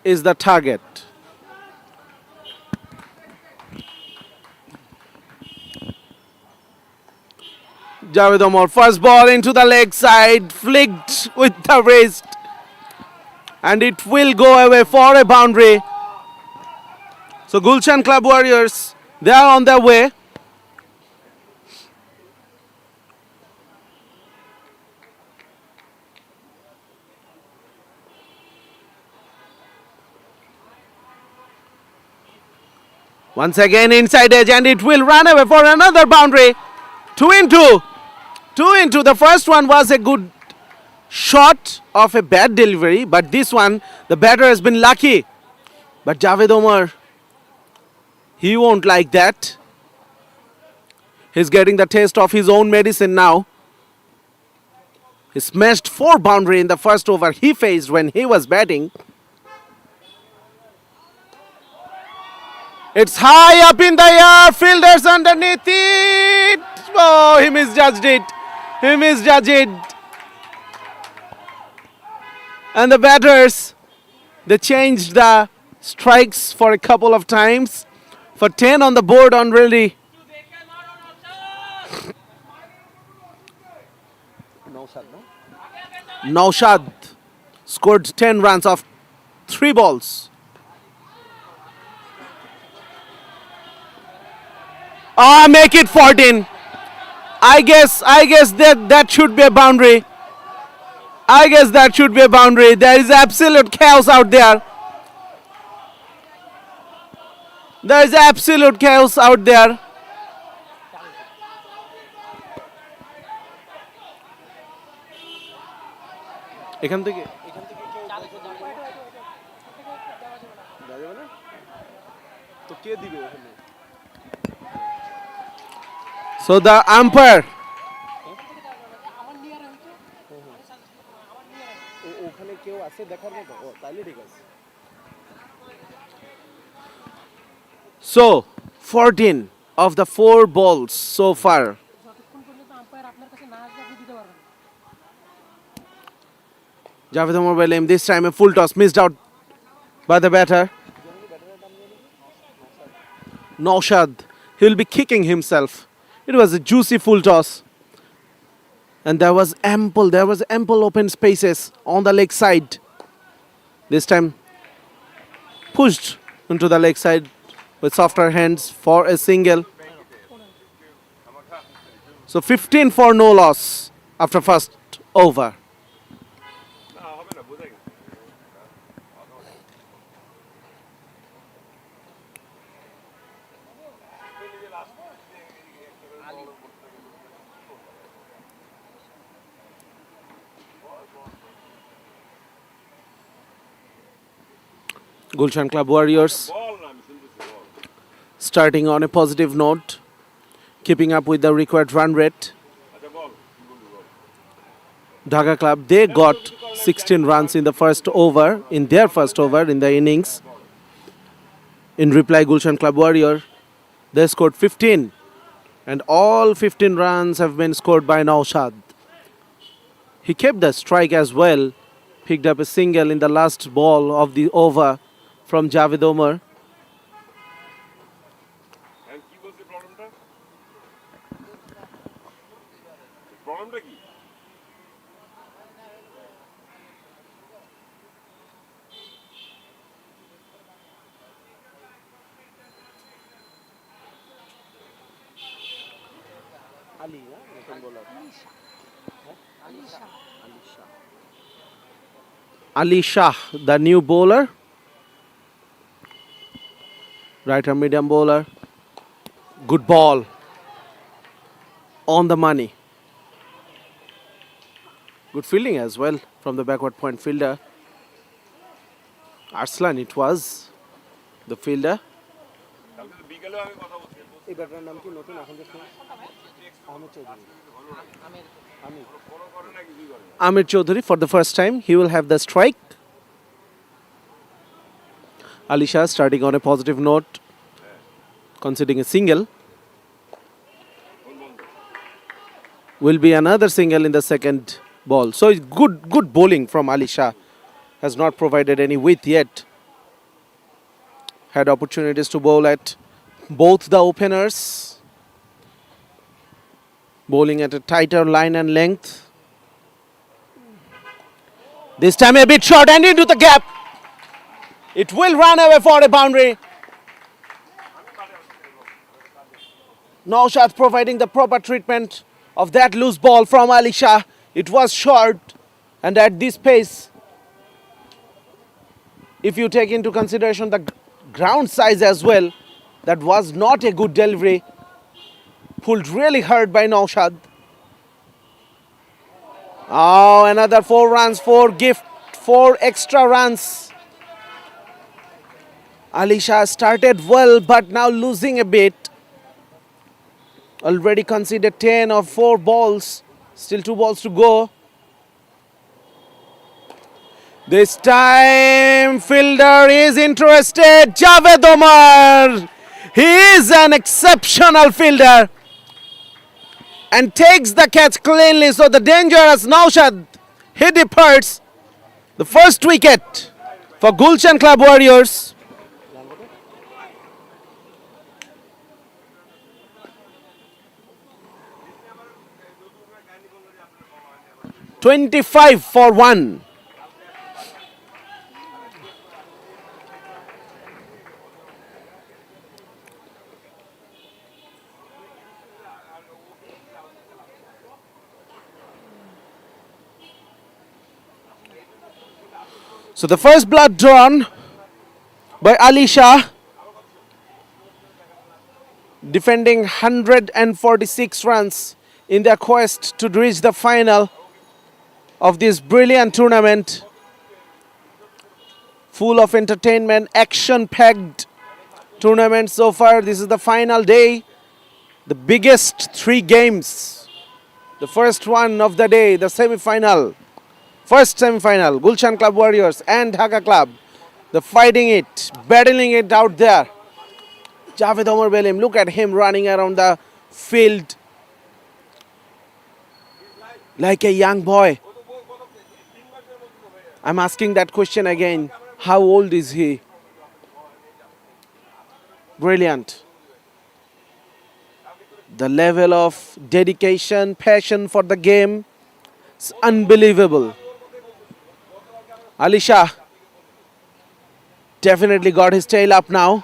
Speaker 2: is the target. Javed Omar, first ball into the leg side, flicked with the wrist. And it will go away for a boundary. So Gulshan Club Warriors, they are on their way. Once again inside edge and it will run away for another boundary. 2 into. 2 into. The first one was a good shot of a bad delivery, but this one, the batter has been lucky. But Javed Omar, he won't like that. He's getting the taste of his own medicine now. He smashed 4 boundary in the first over he faced when he was batting. It's high up in the air, fielders underneath it. Oh, he misjudged it. He misjudged it. And the batters, they changed the strikes for a couple of times. For 10 on the board already. Naushad scored 10 runs off 3 balls. Make it 14. I guess that should be a boundary. I guess that should be a boundary. There is absolute chaos out there. There is absolute chaos out there. এখান থেকে যাবে না তো কে দিবে ওখানে So the umpire ওখানে কেউ আছে দেখার মতো ও তাইলে ঠিক আছে So 14 of the 4 balls so far. Javed Omar Belim, this time a full toss missed out by the batter. Naushad, he will be kicking himself. It was a juicy full toss. And there was ample open spaces on the leg side. This time pushed into the leg side with softer hands for a single. So 15 for no loss after first over. Gulshan Club Warriors starting on a positive note, keeping up with the required run rate. Dhaka Club, they got 16 runs in the first over, in their first over in the innings. In reply, Gulshan Club Warrior, they scored 15 and all 15 runs have been scored by Naushad. He kept the strike as well, picked up a single in the last ball of the over from Javed Omar. Ali, na? Notun bowler.
Speaker 3: Alisha
Speaker 2: Ali Shah, the new bowler. Right arm medium bowler. Good ball. On the money. Good fielding as well from the backward point fielder. Arslan, it was the fielder.
Speaker 1: এই batter নাম কি নতুন এখন দেখুন Ahmed Chowdhury
Speaker 2: Amir Chaudhary for the first time. He will have the strike. Ali Shah starting on a positive note, conceding a single. Will be another single in the second ball. So it's good bowling from Ali Shah. Has not provided any width yet. Had opportunities to bowl at both the openers. Bowling at a tighter line and length. This time a bit short and into the gap. It will run away for a boundary. Naushad providing the proper treatment of that loose ball from Ali Shah. It was short, and at this pace, if you take into consideration the ground size as well, that was not a good delivery. Pulled really hard by Naushad. Oh, another 4 runs, 4 extra runs. Ali Shah started well, but now losing a bit. Already conceded 10 of 4 balls. Still 2 balls to go. This time, fielder is interested. Javed Omar. He is an exceptional fielder. And takes the catch cleanly. So the dangerous Naushad, he departs. The first wicket for Gulshan Club Warriors. $25 for 1. So the first blood drawn by Ali Shah, defending 146 runs in their quest to reach the final of this brilliant tournament. Full of entertainment, action-packed tournament so far. This is the final day. The biggest 3 games. The first one of the day, the semi-final. First semi-final, Gulshan Club Warriors and Dhaka Club. They're fighting it, battling it out there. Javed Omar Belim, look at him running around the field like a young boy. I'm asking that question again. How old is he? Brilliant. The level of dedication, passion for the game is unbelievable. Ali Shah definitely got his tail up now.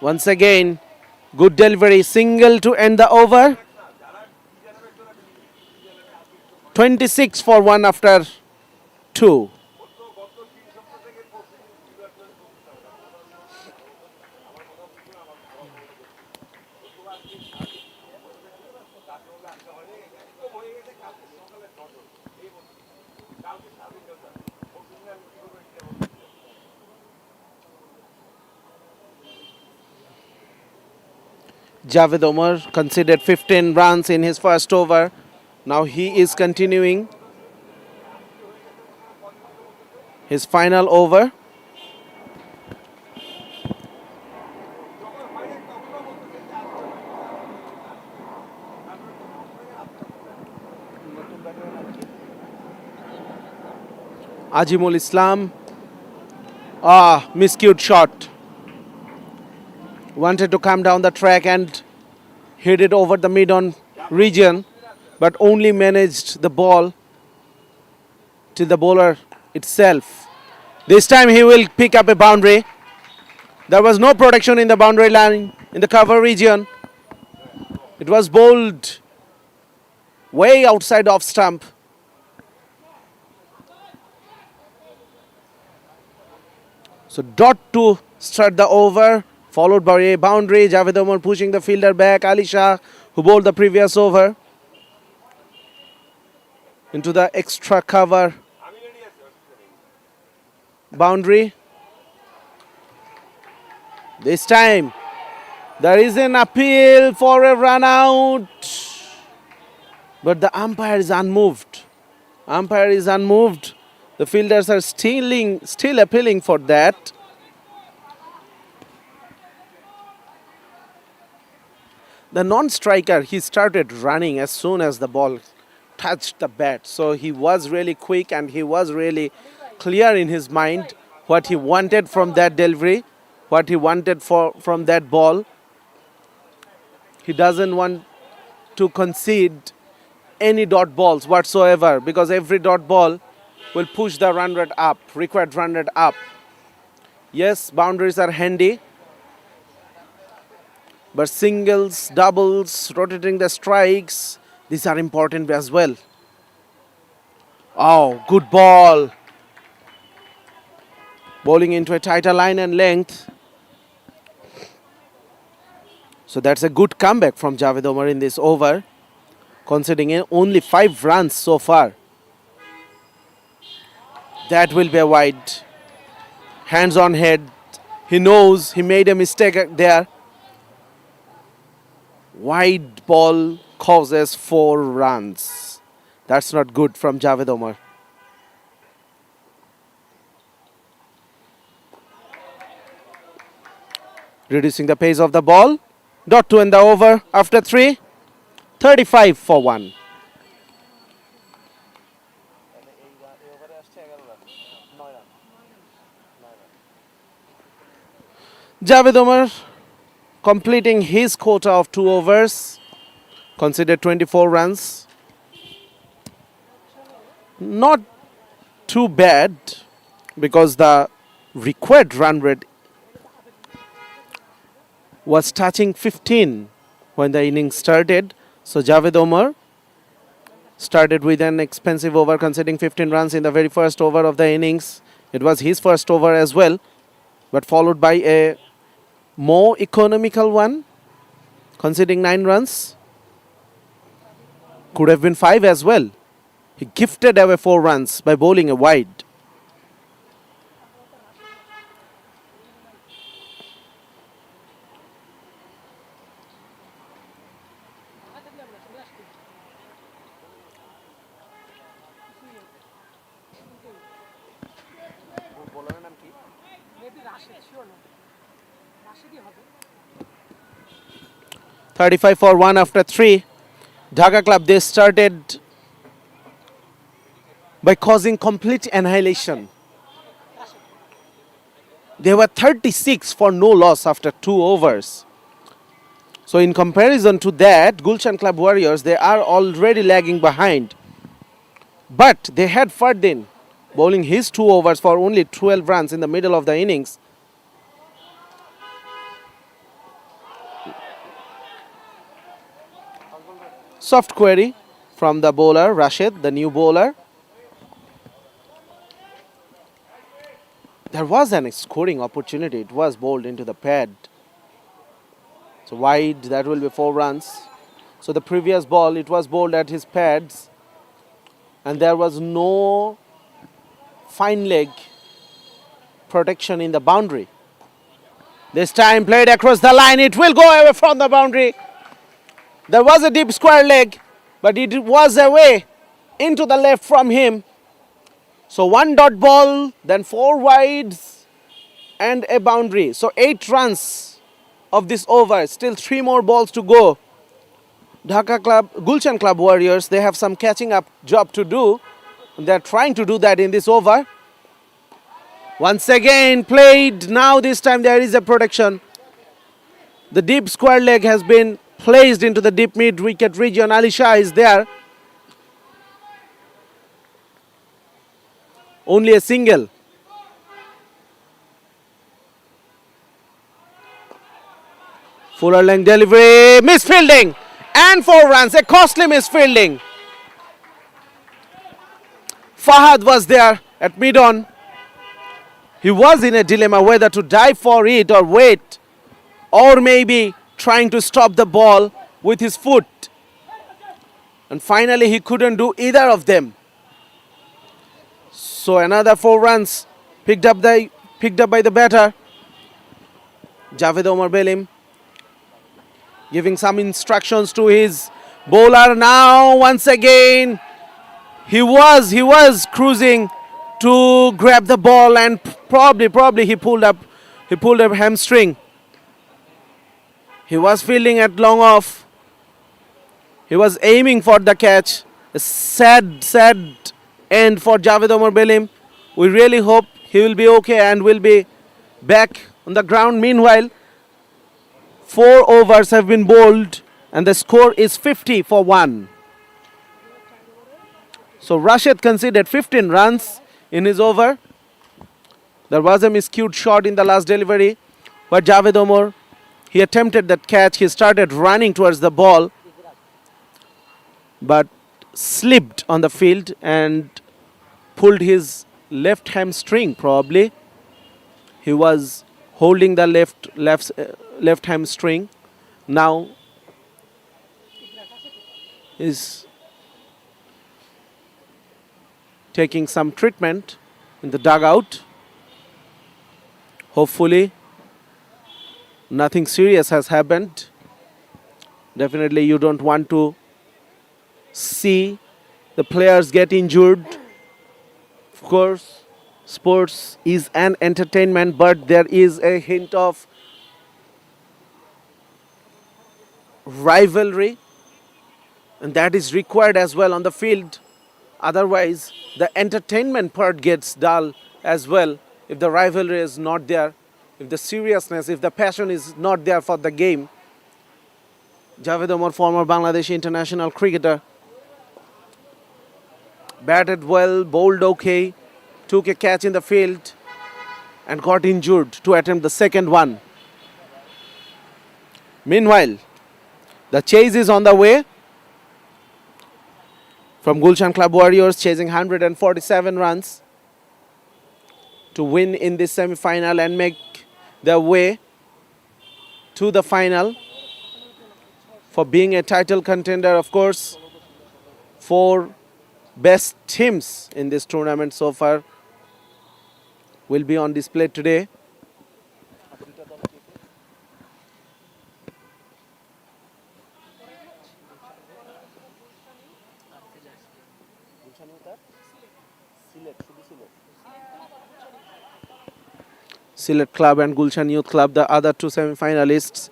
Speaker 2: Once again, good delivery, single to end the over. 26 for 1 after 2. Javed Omar conceded 15 runs in his first over. Now he is continuing his final over. Ajimul Islam, miscued shot. Wanted to come down the track and hit it over the mid-on region, but only managed the ball to the bowler itself. This time he will pick up a boundary. There was no protection in the boundary line, in the cover region. It was bowled way outside off stump. So dot to start the over, followed by a boundary. Javed Omar pushing the fielder back. Ali Shah, who bowled the previous over, into the extra cover boundary. This time there is an appeal for a run out, but the umpire is unmoved. Umpire is unmoved. The fielders are still appealing for that. The non-striker, he started running as soon as the ball touched the bat. So he was really quick and he was really clear in his mind what he wanted from that delivery, what he wanted from that ball. He doesn't want to concede any dot balls whatsoever, because every dot ball will push the run rate up, required run rate up. Yes, boundaries are handy, but singles, doubles, rotating the strikes, these are important as well. Oh, good ball. Bowling into a tighter line and length. So that's a good comeback from Javed Omar in this over, conceding only 5 runs so far. That will be a wide. Hands on head. He knows he made a mistake there. Wide ball causes 4 runs. That's not good from Javed Omar. Reducing the pace of the ball. Dot to end the over after 3. 35 for 1. Javed Omar completing his quota of 2 overs, considered 24 runs. Not too bad, because the required run rate was touching 15 when the innings started. So Javed Omar started with an expensive over, conceding 15 runs in the very first over of the innings. It was his first over as well, but followed by a more economical one, conceding 9 runs. Could have been 5 as well. He gifted away 4 runs by bowling a wide.
Speaker 3: Maybe Rashed, sure না, রাশেদই হবে।
Speaker 2: 35 for 1 after 3. Dhaka Club, they started by causing complete annihilation. They were 36 for no loss after 2 overs. So in comparison to that, Gulshan Club Warriors, they are already lagging behind. But they had Fardin bowling his 2 overs for only 12 runs in the middle of the innings. Soft query from the bowler, Rashid, the new bowler. There was an scoring opportunity. It was bowled into the pad. So wide, that will be 4 runs. So the previous ball, it was bowled at his pads, and there was no fine leg protection in the boundary. This time played across the line. It will go away from the boundary. There was a deep square leg, but it was away into the left from him. So 1 dot ball, then 4 wides and a boundary. So 8 runs of this over. Still 3 more balls to go. Dhaka Club, Gulshan Club Warriors, they have some catching up job to do. They're trying to do that in this over. Once again played. Now this time there is a protection. The deep square leg has been placed into the deep mid wicket region. Ali Shah is there. Only a single. Fuller length delivery. Misfielding. and 4 runs. A costly misfielding. Fahad was there at mid-on. He was in a dilemma whether to dive for it or wait, or maybe trying to stop the ball with his foot. And finally he couldn't do either of them. So another 4 runs picked up by the batter. Javed Omar Belim giving some instructions to his bowler. Now once again he was cruising to grab the ball, and probably he pulled up hamstring. He was fielding at long off. He was aiming for the catch. A sad end for Javed Omar Belim. We really hope he will be okay and will be back on the ground. Meanwhile, 4 overs have been bowled and the score is 50 for 1. So Rashid conceded 15 runs in his over. There was a miscued shot in the last delivery where Javed Omar, he attempted that catch. He started running towards the ball but slipped on the field and pulled his left hamstring probably. He was holding the left hamstring. Now is taking some treatment in the dugout. Hopefully nothing serious has happened. Definitely you don't want to see the players get injured. Of course, sports is an entertainment, but there is a hint of rivalry, and that is required as well on the field. Otherwise, the entertainment part gets dull as well. If the rivalry is not there, if the seriousness, if the passion is not there for the game. Javed Omar, former Bangladeshi international cricketer, batted well, bowled okay, took a catch in the field and got injured to attempt the second one. Meanwhile, the chase is on the way from Gulshan Club Warriors, chasing 147 runs to win in this semi-final and make their way to the final for being a title contender. Of course, 4 best teams in this tournament so far will be on display today. Sylhet Club and Gulshan Youth Club, the other 2 semi-finalists,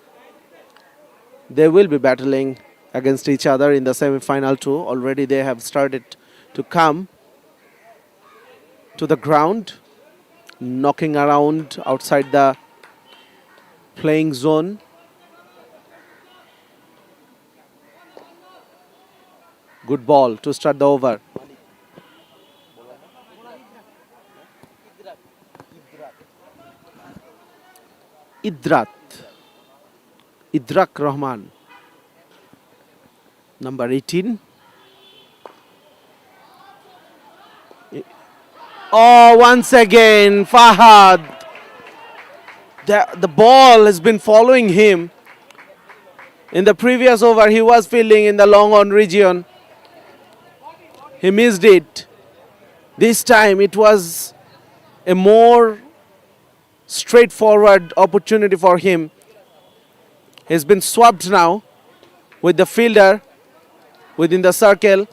Speaker 2: they will be battling against each other in the semi-final too. Already they have started to come to the ground, knocking around outside the playing zone. Good ball to start the over. Idrak Rahman, number 18. Oh, once again, Fahad. The ball has been following him. In the previous over, he was fielding in the long on region. He missed it. This time, it was a more straightforward opportunity for him. He's been swapped now with the fielder within the circle.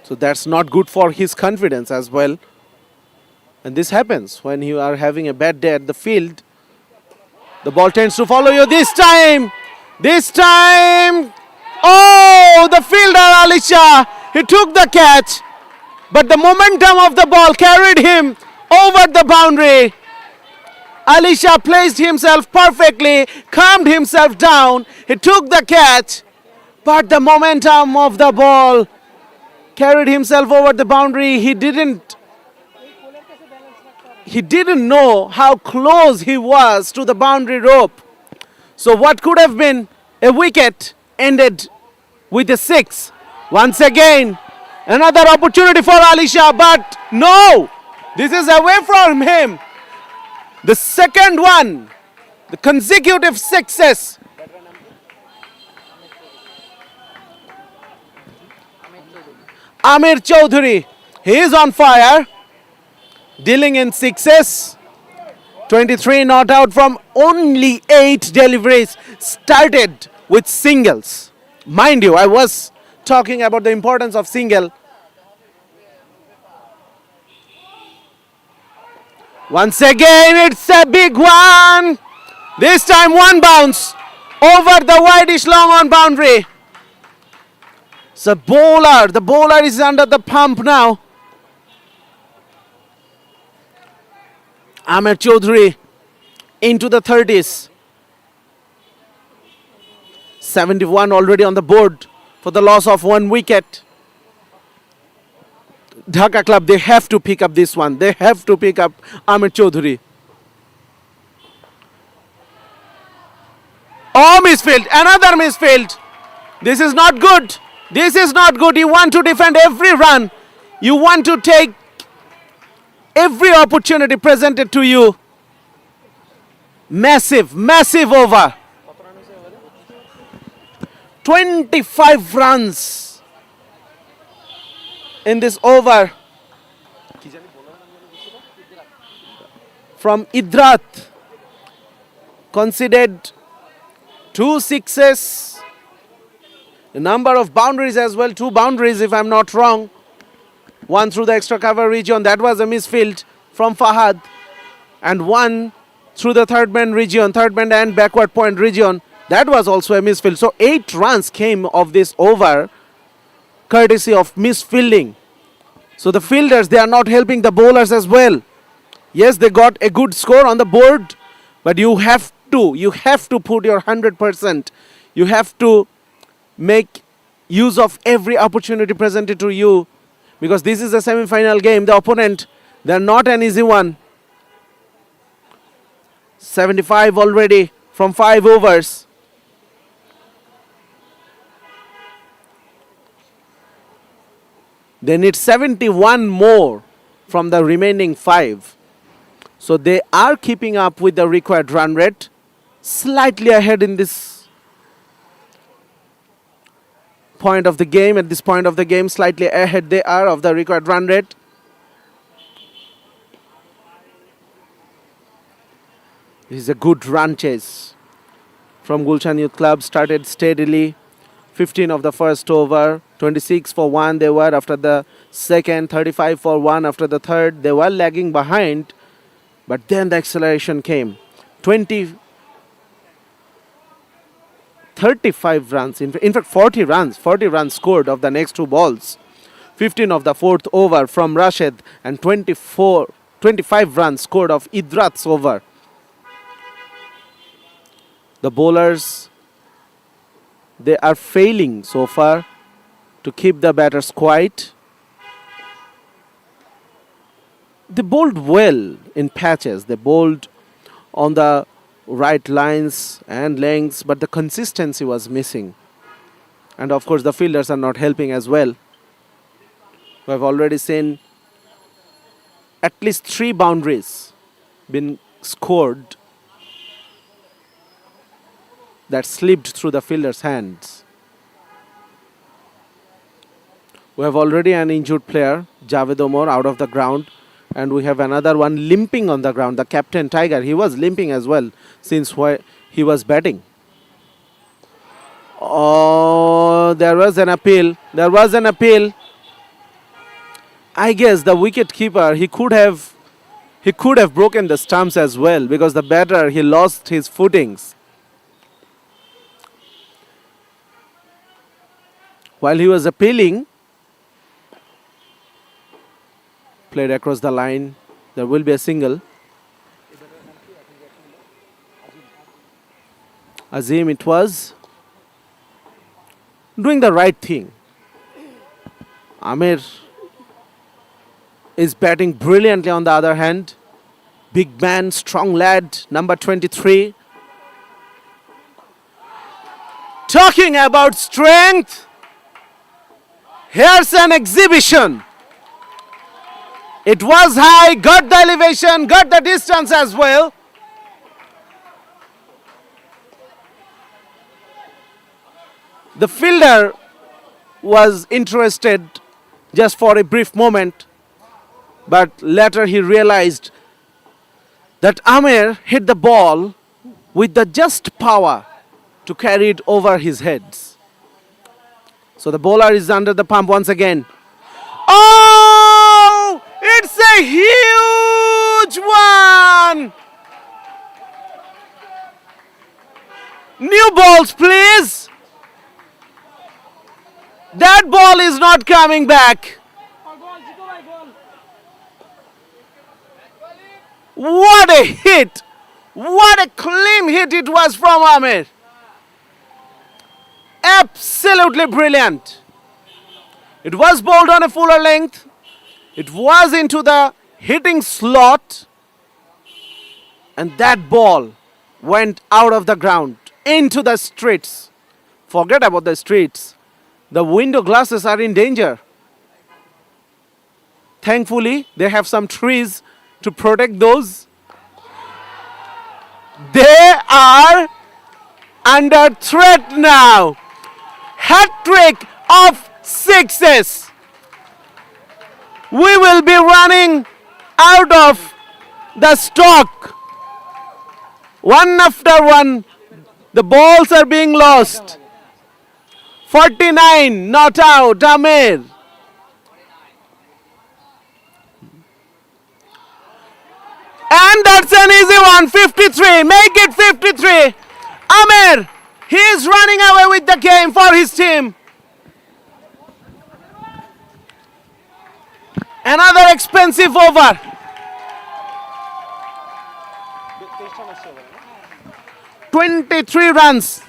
Speaker 2: So that's not good for his confidence as well. And this happens when you are having a bad day at the field. The ball tends to follow you this time. Oh, the fielder Alisha, he took the catch. But the momentum of the ball carried him over the boundary. Alisha placed himself perfectly, calmed himself down. He took the catch, but the momentum of the ball carried himself over the boundary. He didn't know how close he was to the boundary rope. So what could have been a wicket ended with a 6. Once again, another opportunity for Ali Shah, but no! This is away from him. The second one, the consecutive success. Amir Chaudhary, he is on fire, dealing in sixes. 23 not out from only 8 deliveries, started with singles. Mind you, I was talking about the importance of single. Once again, it's a big one. This time one bounce over the wideish long on boundary. So the bowler is under the pump now. Amir Chaudhary into the 30s. 71 already on the board for the loss of 1 wicket. Dhaka Club, they have to pick up this one. They have to pick up Amir Chaudhary. Oh, misfield. Another misfield. This is not good. This is not good. You want to defend every run. You want to take every opportunity presented to you. Massive, massive over. 25 runs in this over from Idrat. Considered 2 sixes. A number of boundaries as well. 2 boundaries if I'm not wrong. 1 through the extra cover region. That was a misfield from Fahad. And 1 through the third man region. Third man and backward point region. That was also a misfield. So 8 runs came of this over, courtesy of misfielding. So the fielders, they are not helping the bowlers as well. Yes, they got a good score on the board, but you have to put your 100%. You have to make use of every opportunity presented to you, because this is a semi-final game. The opponent, they are not an easy one. 75 already from 5 overs. They need 71 more from the remaining 5. So they are keeping up with the required run rate. Slightly ahead in this point of the game. At this point of the game, slightly ahead they are of the required run rate. This is a good run chase from Gulshan Youth Club. Started steadily. 15 of the first over, 26 for 1 they were after the second, 35 for 1 after the third. They were lagging behind, but then the acceleration came. 35 runs, in fact 40 runs scored of the next 2 balls. 15 of the fourth over from Rashid and 25 runs scored of Idrat's over. The bowlers, they are failing so far to keep the batters quiet. They bowled well in patches. They bowled on the right lines and lengths, but the consistency was missing. And of course, the fielders are not helping as well. We have already seen at least 3 boundaries been scored that slipped through the fielder's hands. We have already an injured player, Javed Omar, out of the ground. And we have another one limping on the ground, the captain Tiger. He was limping as well since he was batting. Oh, there was an appeal. There was an appeal. I guess the wicket keeper, he could have broken the stumps as well, because the batter, he lost his footings. While he was appealing, played across the line. There will be a single. Azim it was. Doing the right thing. Amir is batting brilliantly on the other hand. Big man, strong lad, number 23. Talking about strength, here's an exhibition. It was high, got the elevation, got the distance as well. The fielder was interested just for a brief moment, but later he realized that Amer hit the ball with the just power to carry it over his heads. So the bowler is under the pump once again. Oh! It's a huge one! New balls, please! That ball is not coming back. What a hit! What a clean hit it was from Amer. Absolutely brilliant. It was bowled on a fuller length. It was into the hitting slot. And that ball went out of the ground into the streets. Forget about the streets. The window glasses are in danger. Thankfully, they have some trees to protect those. They are under threat now. Hat-trick of sixes. We will be running out of the stock. One after one, the balls are being lost. 49 not out, Amer. And that's an easy one, 53. Make it 53. Amer, he is running away with the game for his team. Another expensive over. 23 runs.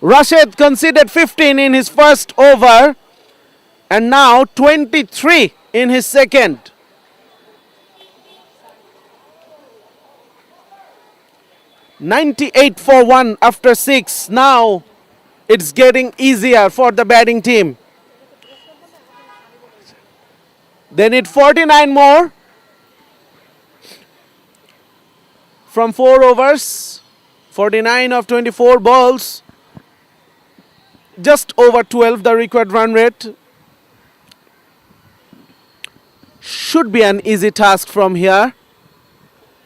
Speaker 2: Rashid conceded 15 in his first over and now 23 in his second. "98 for 1 after 6. Now it's getting easier for the batting team. They need 49 more from 4 overs. 49 of 24 balls. Just over 12 the required run rate. Should be an easy task from here.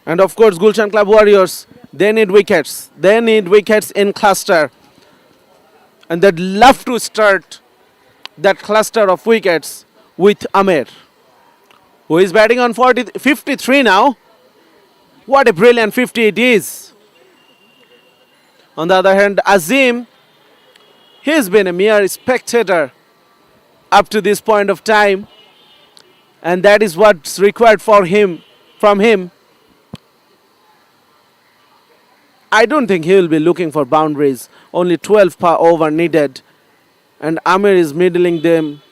Speaker 2: And of course Gulshan Club Warriors, they need wickets. They need wickets in cluster. And they'd love to start that cluster of wickets with Amer, who is batting on 53 now. What a brilliant 50 it is. On the other hand, Azim, he's been a mere spectator up to this point of time. And that is what's required from him. I don't think he will be looking for boundaries. Only 12 per over needed. And Amer is middling them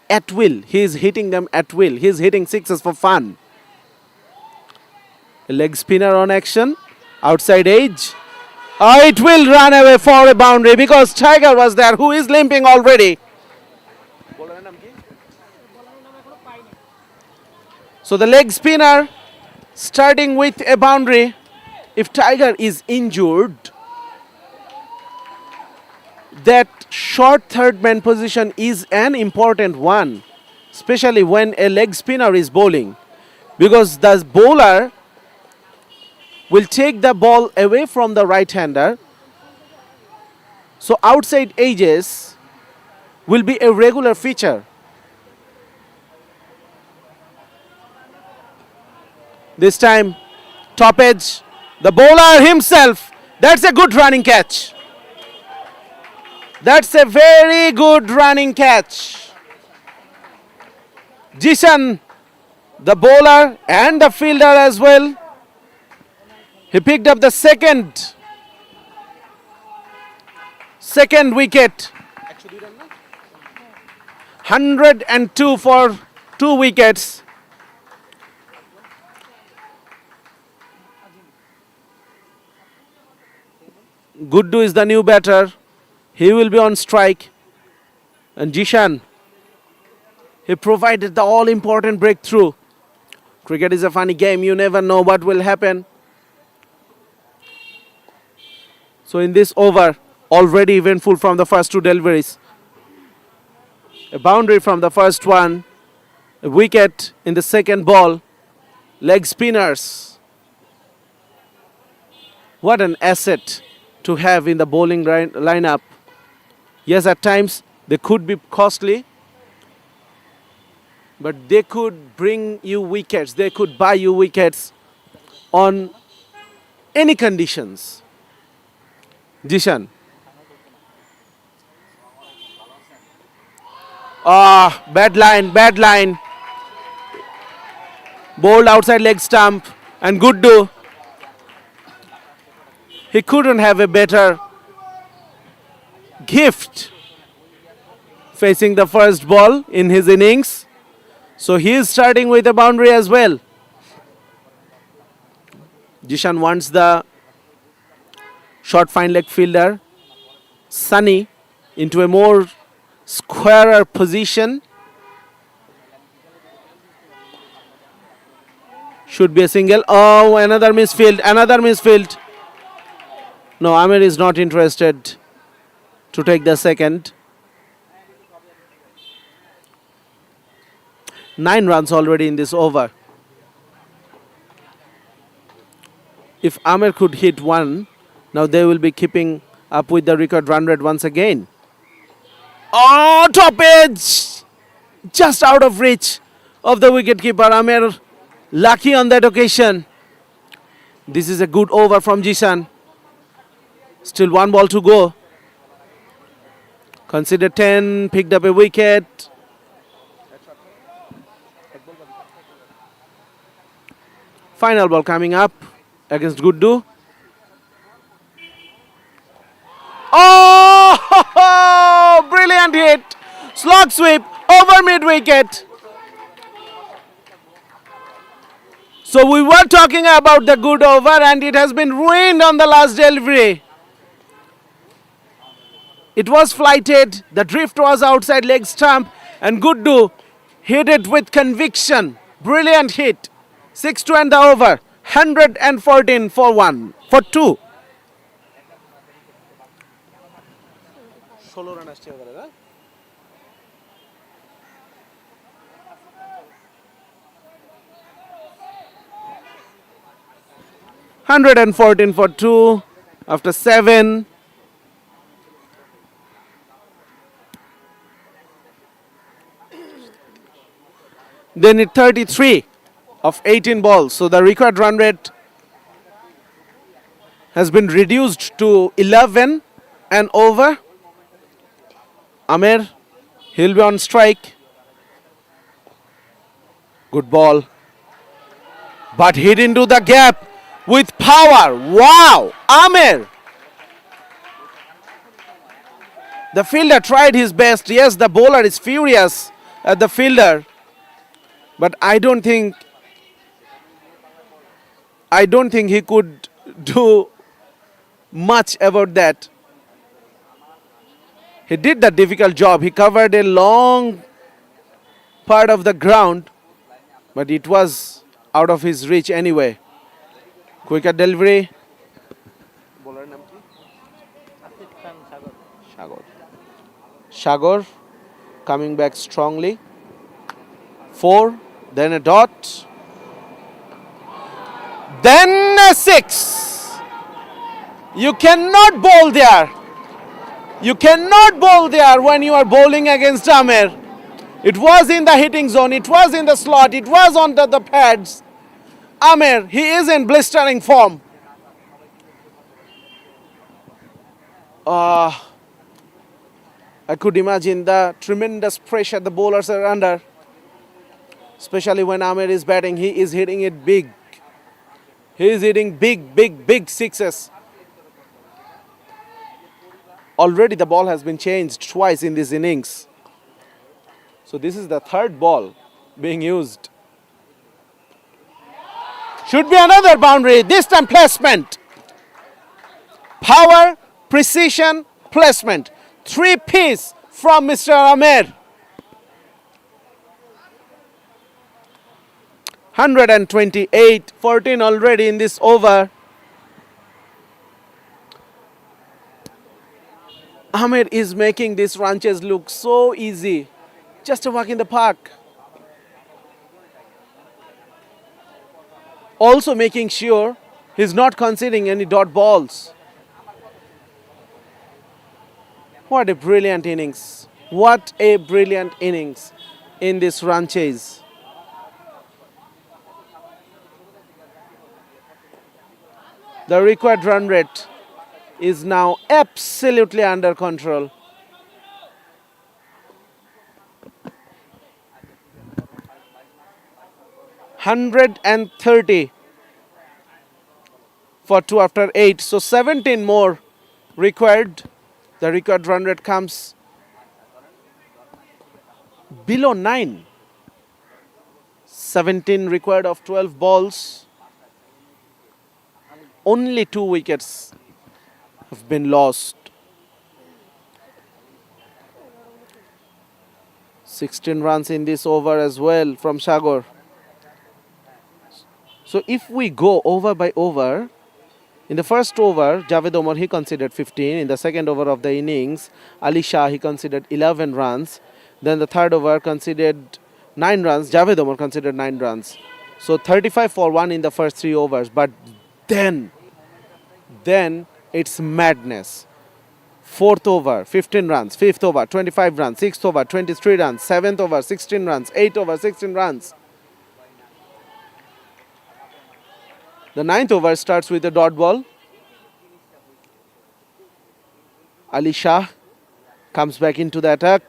Speaker 2: at will. He is hitting them at will. He is hitting sixes for fun. A leg spinner on action. Outside edge. It will run away for a boundary because Tiger was there, who is limping already. So the leg spinner starting with a boundary. If Tiger is injured, that short third man position is an important one, especially when a leg spinner is bowling, because the bowler will take the ball away from the right hander. So outside edges will be a regular feature. This time, top edge, the bowler himself. That's a good running catch. That's a very good running catch. Jishan, the bowler and the fielder as well. He picked up the second wicket. 102 for 2 wickets. Guddu is the new batter. He will be on strike. And Jishan, he provided the all-important breakthrough. Cricket is a funny game. You never know what will happen. So in this over, already eventful from the first two deliveries. A boundary from the first one. A wicket in the second ball. Leg spinners. What an asset to have in the bowling lineup. Yes, at times they could be costly, but they could bring you wickets. They could buy you wickets on any conditions. Jishan. Bad line, bad line. Bowled outside leg stump and Guddu. He couldn't have a better gift facing the first ball in his innings. So he is starting with a boundary as well. Jishan wants the short fine leg fielder Sunny into a more squarer position. Should be a single. Oh, another misfield, another misfield. No, Amir is not interested to take the second. 9 runs already in this over. If Amir could hit one, now they will be keeping up with the record run rate once again. Oh, top edge! Just out of reach of the wicketkeeper. Amir lucky on that occasion. This is a good over from Jishan. Still 1 ball to go. Considered 10, picked up a wicket. Final ball coming up against Guddu. Oh, brilliant hit. Slog sweep over mid-wicket. So we were talking about the good over and it has been ruined on the last delivery. It was flighted, the drift was outside leg stump and Guddu hit it with conviction. Brilliant hit. 6 to end the over. 114 for 1. For 2. 16 run আসছে এবারে না 114 for 2 after 7. They need 33 of 18 balls. So the required run rate has been reduced to 11 and over. Amir, he'll be on strike. Good ball. But hit into the gap with power. Wow! Amir! The fielder tried his best. Yes, the bowler is furious at the fielder. But I don't think he could do much about that. He did the difficult job. He covered a long part of the ground, but it was out of his reach anyway. Quicker delivery. Sagar coming back strongly. 4, then a dot, then a 6. You cannot bowl there. You cannot bowl there when you are bowling against Amir. It was in the hitting zone, it was in the slot, it was on the pads. Amir, he is in blistering form. I could imagine the tremendous pressure the bowlers are under. Especially when Amir is batting, he is hitting it big. He is hitting big sixes. Already the ball has been changed twice in this innings. So this is the third ball being used. Should be another boundary, this time placement. Power precision placement. 3 piece from Mr. Amer. 128, 14 already in this over. Amer is making these ranches look so easy. Just a walk in the park. Also making sure he's not conceding any dot balls. What a brilliant innings. What a brilliant innings in this run chase. The required run rate is now absolutely under control. $130 for 2 after 8. So 17 more required. The required run rate comes below 9. 17 required of 12 balls. Only 2 wickets have been lost. 16 runs in this over as well from Sagar. So if we go over by over, in the first over, Javed Omar, he considered 15. In the second over of the innings, Ali Shah, he considered 11 runs. Then the third over considered 9 runs. Javed Omar considered 9 runs. So 35 for 1 in the first 3 overs. But then it's madness. Fourth over, 15 runs. Fifth over, 25 runs. Sixth over, 23 runs. Seventh over, 16 runs. Eighth over, 16 runs. The ninth over starts with a dot ball. Ali Shah comes back into the attack.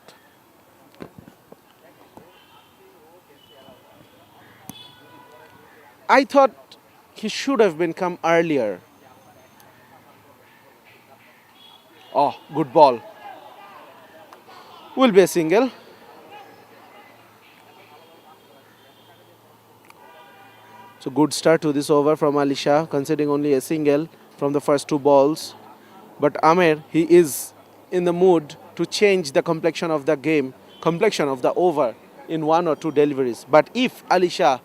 Speaker 2: I thought he should have been come earlier. Oh, good ball. Will be a single. So good start to this over from Ali Shah, conceding only a single from the first 2 balls. But Amer, he is in the mood to change the complexion of the game, complexion of the over in 1 or 2 deliveries. But if Ali Shah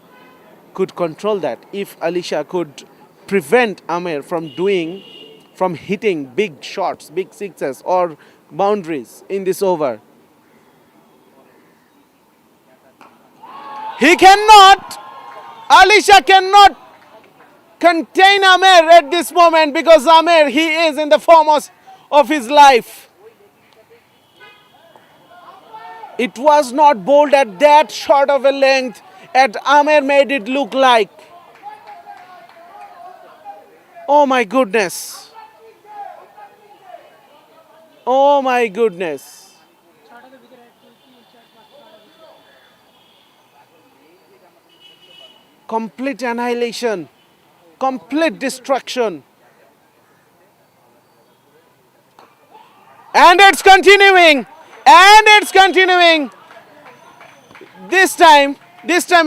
Speaker 2: could control that, if Ali Shah could prevent Amer from hitting big shots, big sixes or boundaries in this over, he cannot. Ali Shah cannot contain Amer at this moment because Amer, he is in the form of his life. It was not bowled at that short of a length, and Amer made it look like. Oh my goodness. Oh my goodness. Complete annihilation, complete destruction. And it's continuing, and it's continuing. This time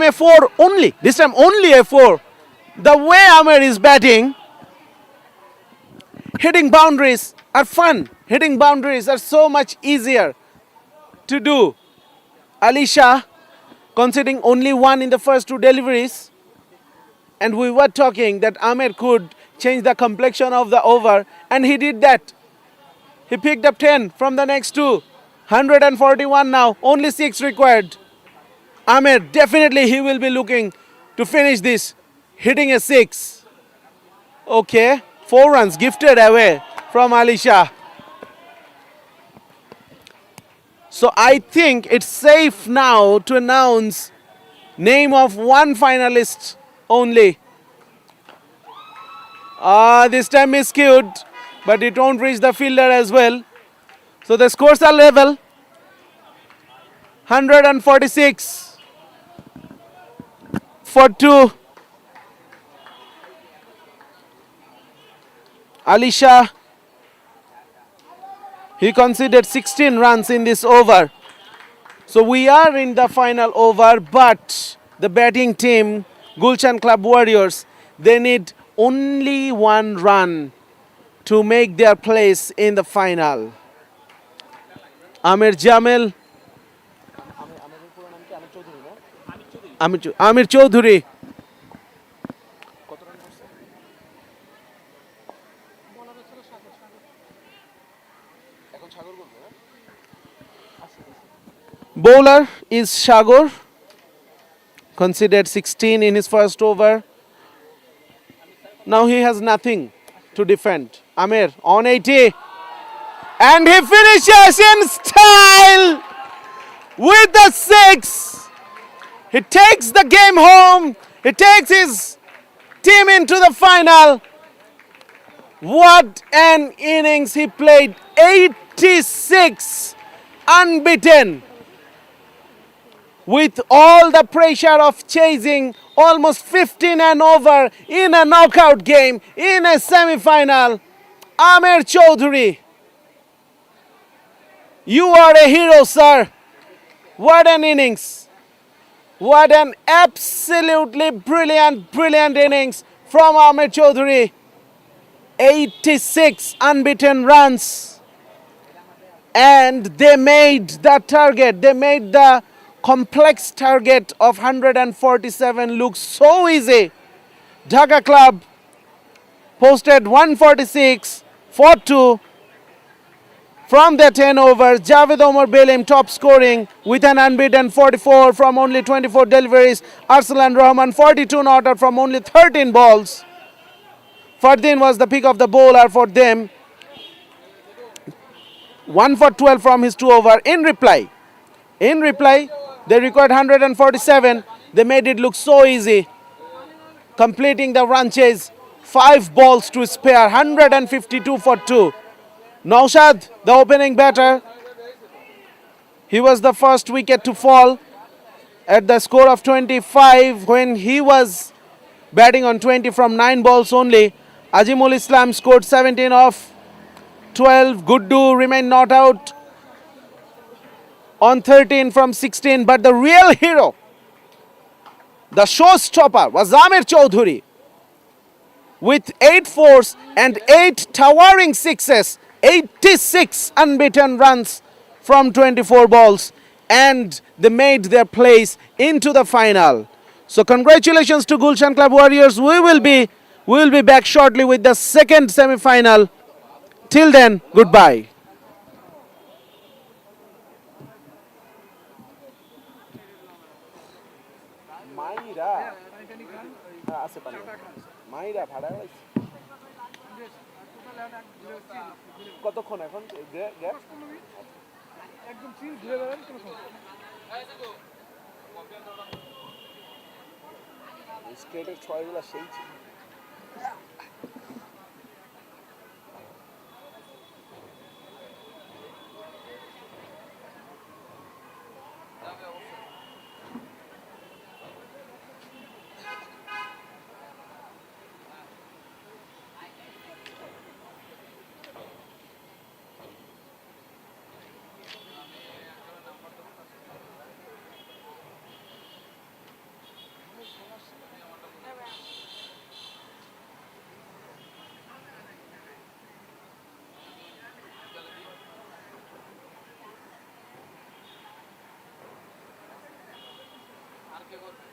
Speaker 2: a 4 only. This time only a 4. The way Amer is batting, hitting boundaries are fun. Hitting boundaries are so much easier to do. Ali Shah conceding only 1 in the first 2 deliveries. And we were talking that Amer could change the complexion of the over, and he did that. He picked up 10 from the next 2. 141 now, only 6 required. Amer, definitely he will be looking to finish this, hitting a 6. Okay, 4 runs gifted away from Ali Shah. So I think it's safe now to announce name of 1 finalist only. This time is skewed, but it won't reach the fielder as well. So the scores are level. 146 for 2. Ali Shah, he conceded 16 runs in this over. So we are in the final over, but the batting team, Gulshan Club Warriors, they need only 1 run to make their place in the final. Amir Jamil,
Speaker 1: আমাদের পুরো নাম কি আমির চৌধুরী না?
Speaker 2: Amir Chaudhuri.
Speaker 1: কত run করছে?
Speaker 3: বলার ছিল সাগর সাগর
Speaker 1: এখন সাগর বলবো না?
Speaker 2: Bowler is Shagor, considered 16 in his first over. Now he has nothing to defend. Amir on 80. And he finishes in style with the 6. He takes the game home. He takes his team into the final. What an innings he played. 86 unbeaten. With all the pressure of chasing almost 15 and over in a knockout game, in a semi-final. Amir Chaudhuri, you are a hero, sir. What an innings. What an absolutely brilliant innings from Amir Chaudhuri. 86 unbeaten runs. And they made the target, they made the complex target of 147 look so easy. Dhaka Club posted 146 for 2 from their 10 overs. Javed Omar Belim top scoring with an unbeaten 44 from only 24 deliveries. Arsalan Rahman 42 not out from only 13 balls. Fardin was the pick of the bowler for them. 1 for 12 from his 2 over. In reply, they required 147. They made it look so easy, completing the run chase. 5 balls to spare, 152 for 2. Naushad, the opening batter, he was the first wicket to fall at the score of 25 when he was batting on 20 from 9 balls only. Ajimul Islam scored 17 off 12. Guddu remained not out on 13 from 16. But the real hero, the showstopper, was Amir Chaudhuri with 8 fours and 8 towering sixes. 86 unbeaten runs from 24 balls, and they made their place into the final. So congratulations to Gulshan Club Warriors. We will be back shortly with the second semi-final. Till then, goodbye.
Speaker 1: মাইরা আছে পানি মাইরা ভাড়া হয়েছে কতক্ষণ এখন gap
Speaker 4: একদম চিল ঘুরে বেড়ান কোনো সমস্যা
Speaker 1: স্ট্রেটের ছয়গুলো সেই ছিল
Speaker 5: আর কে করবে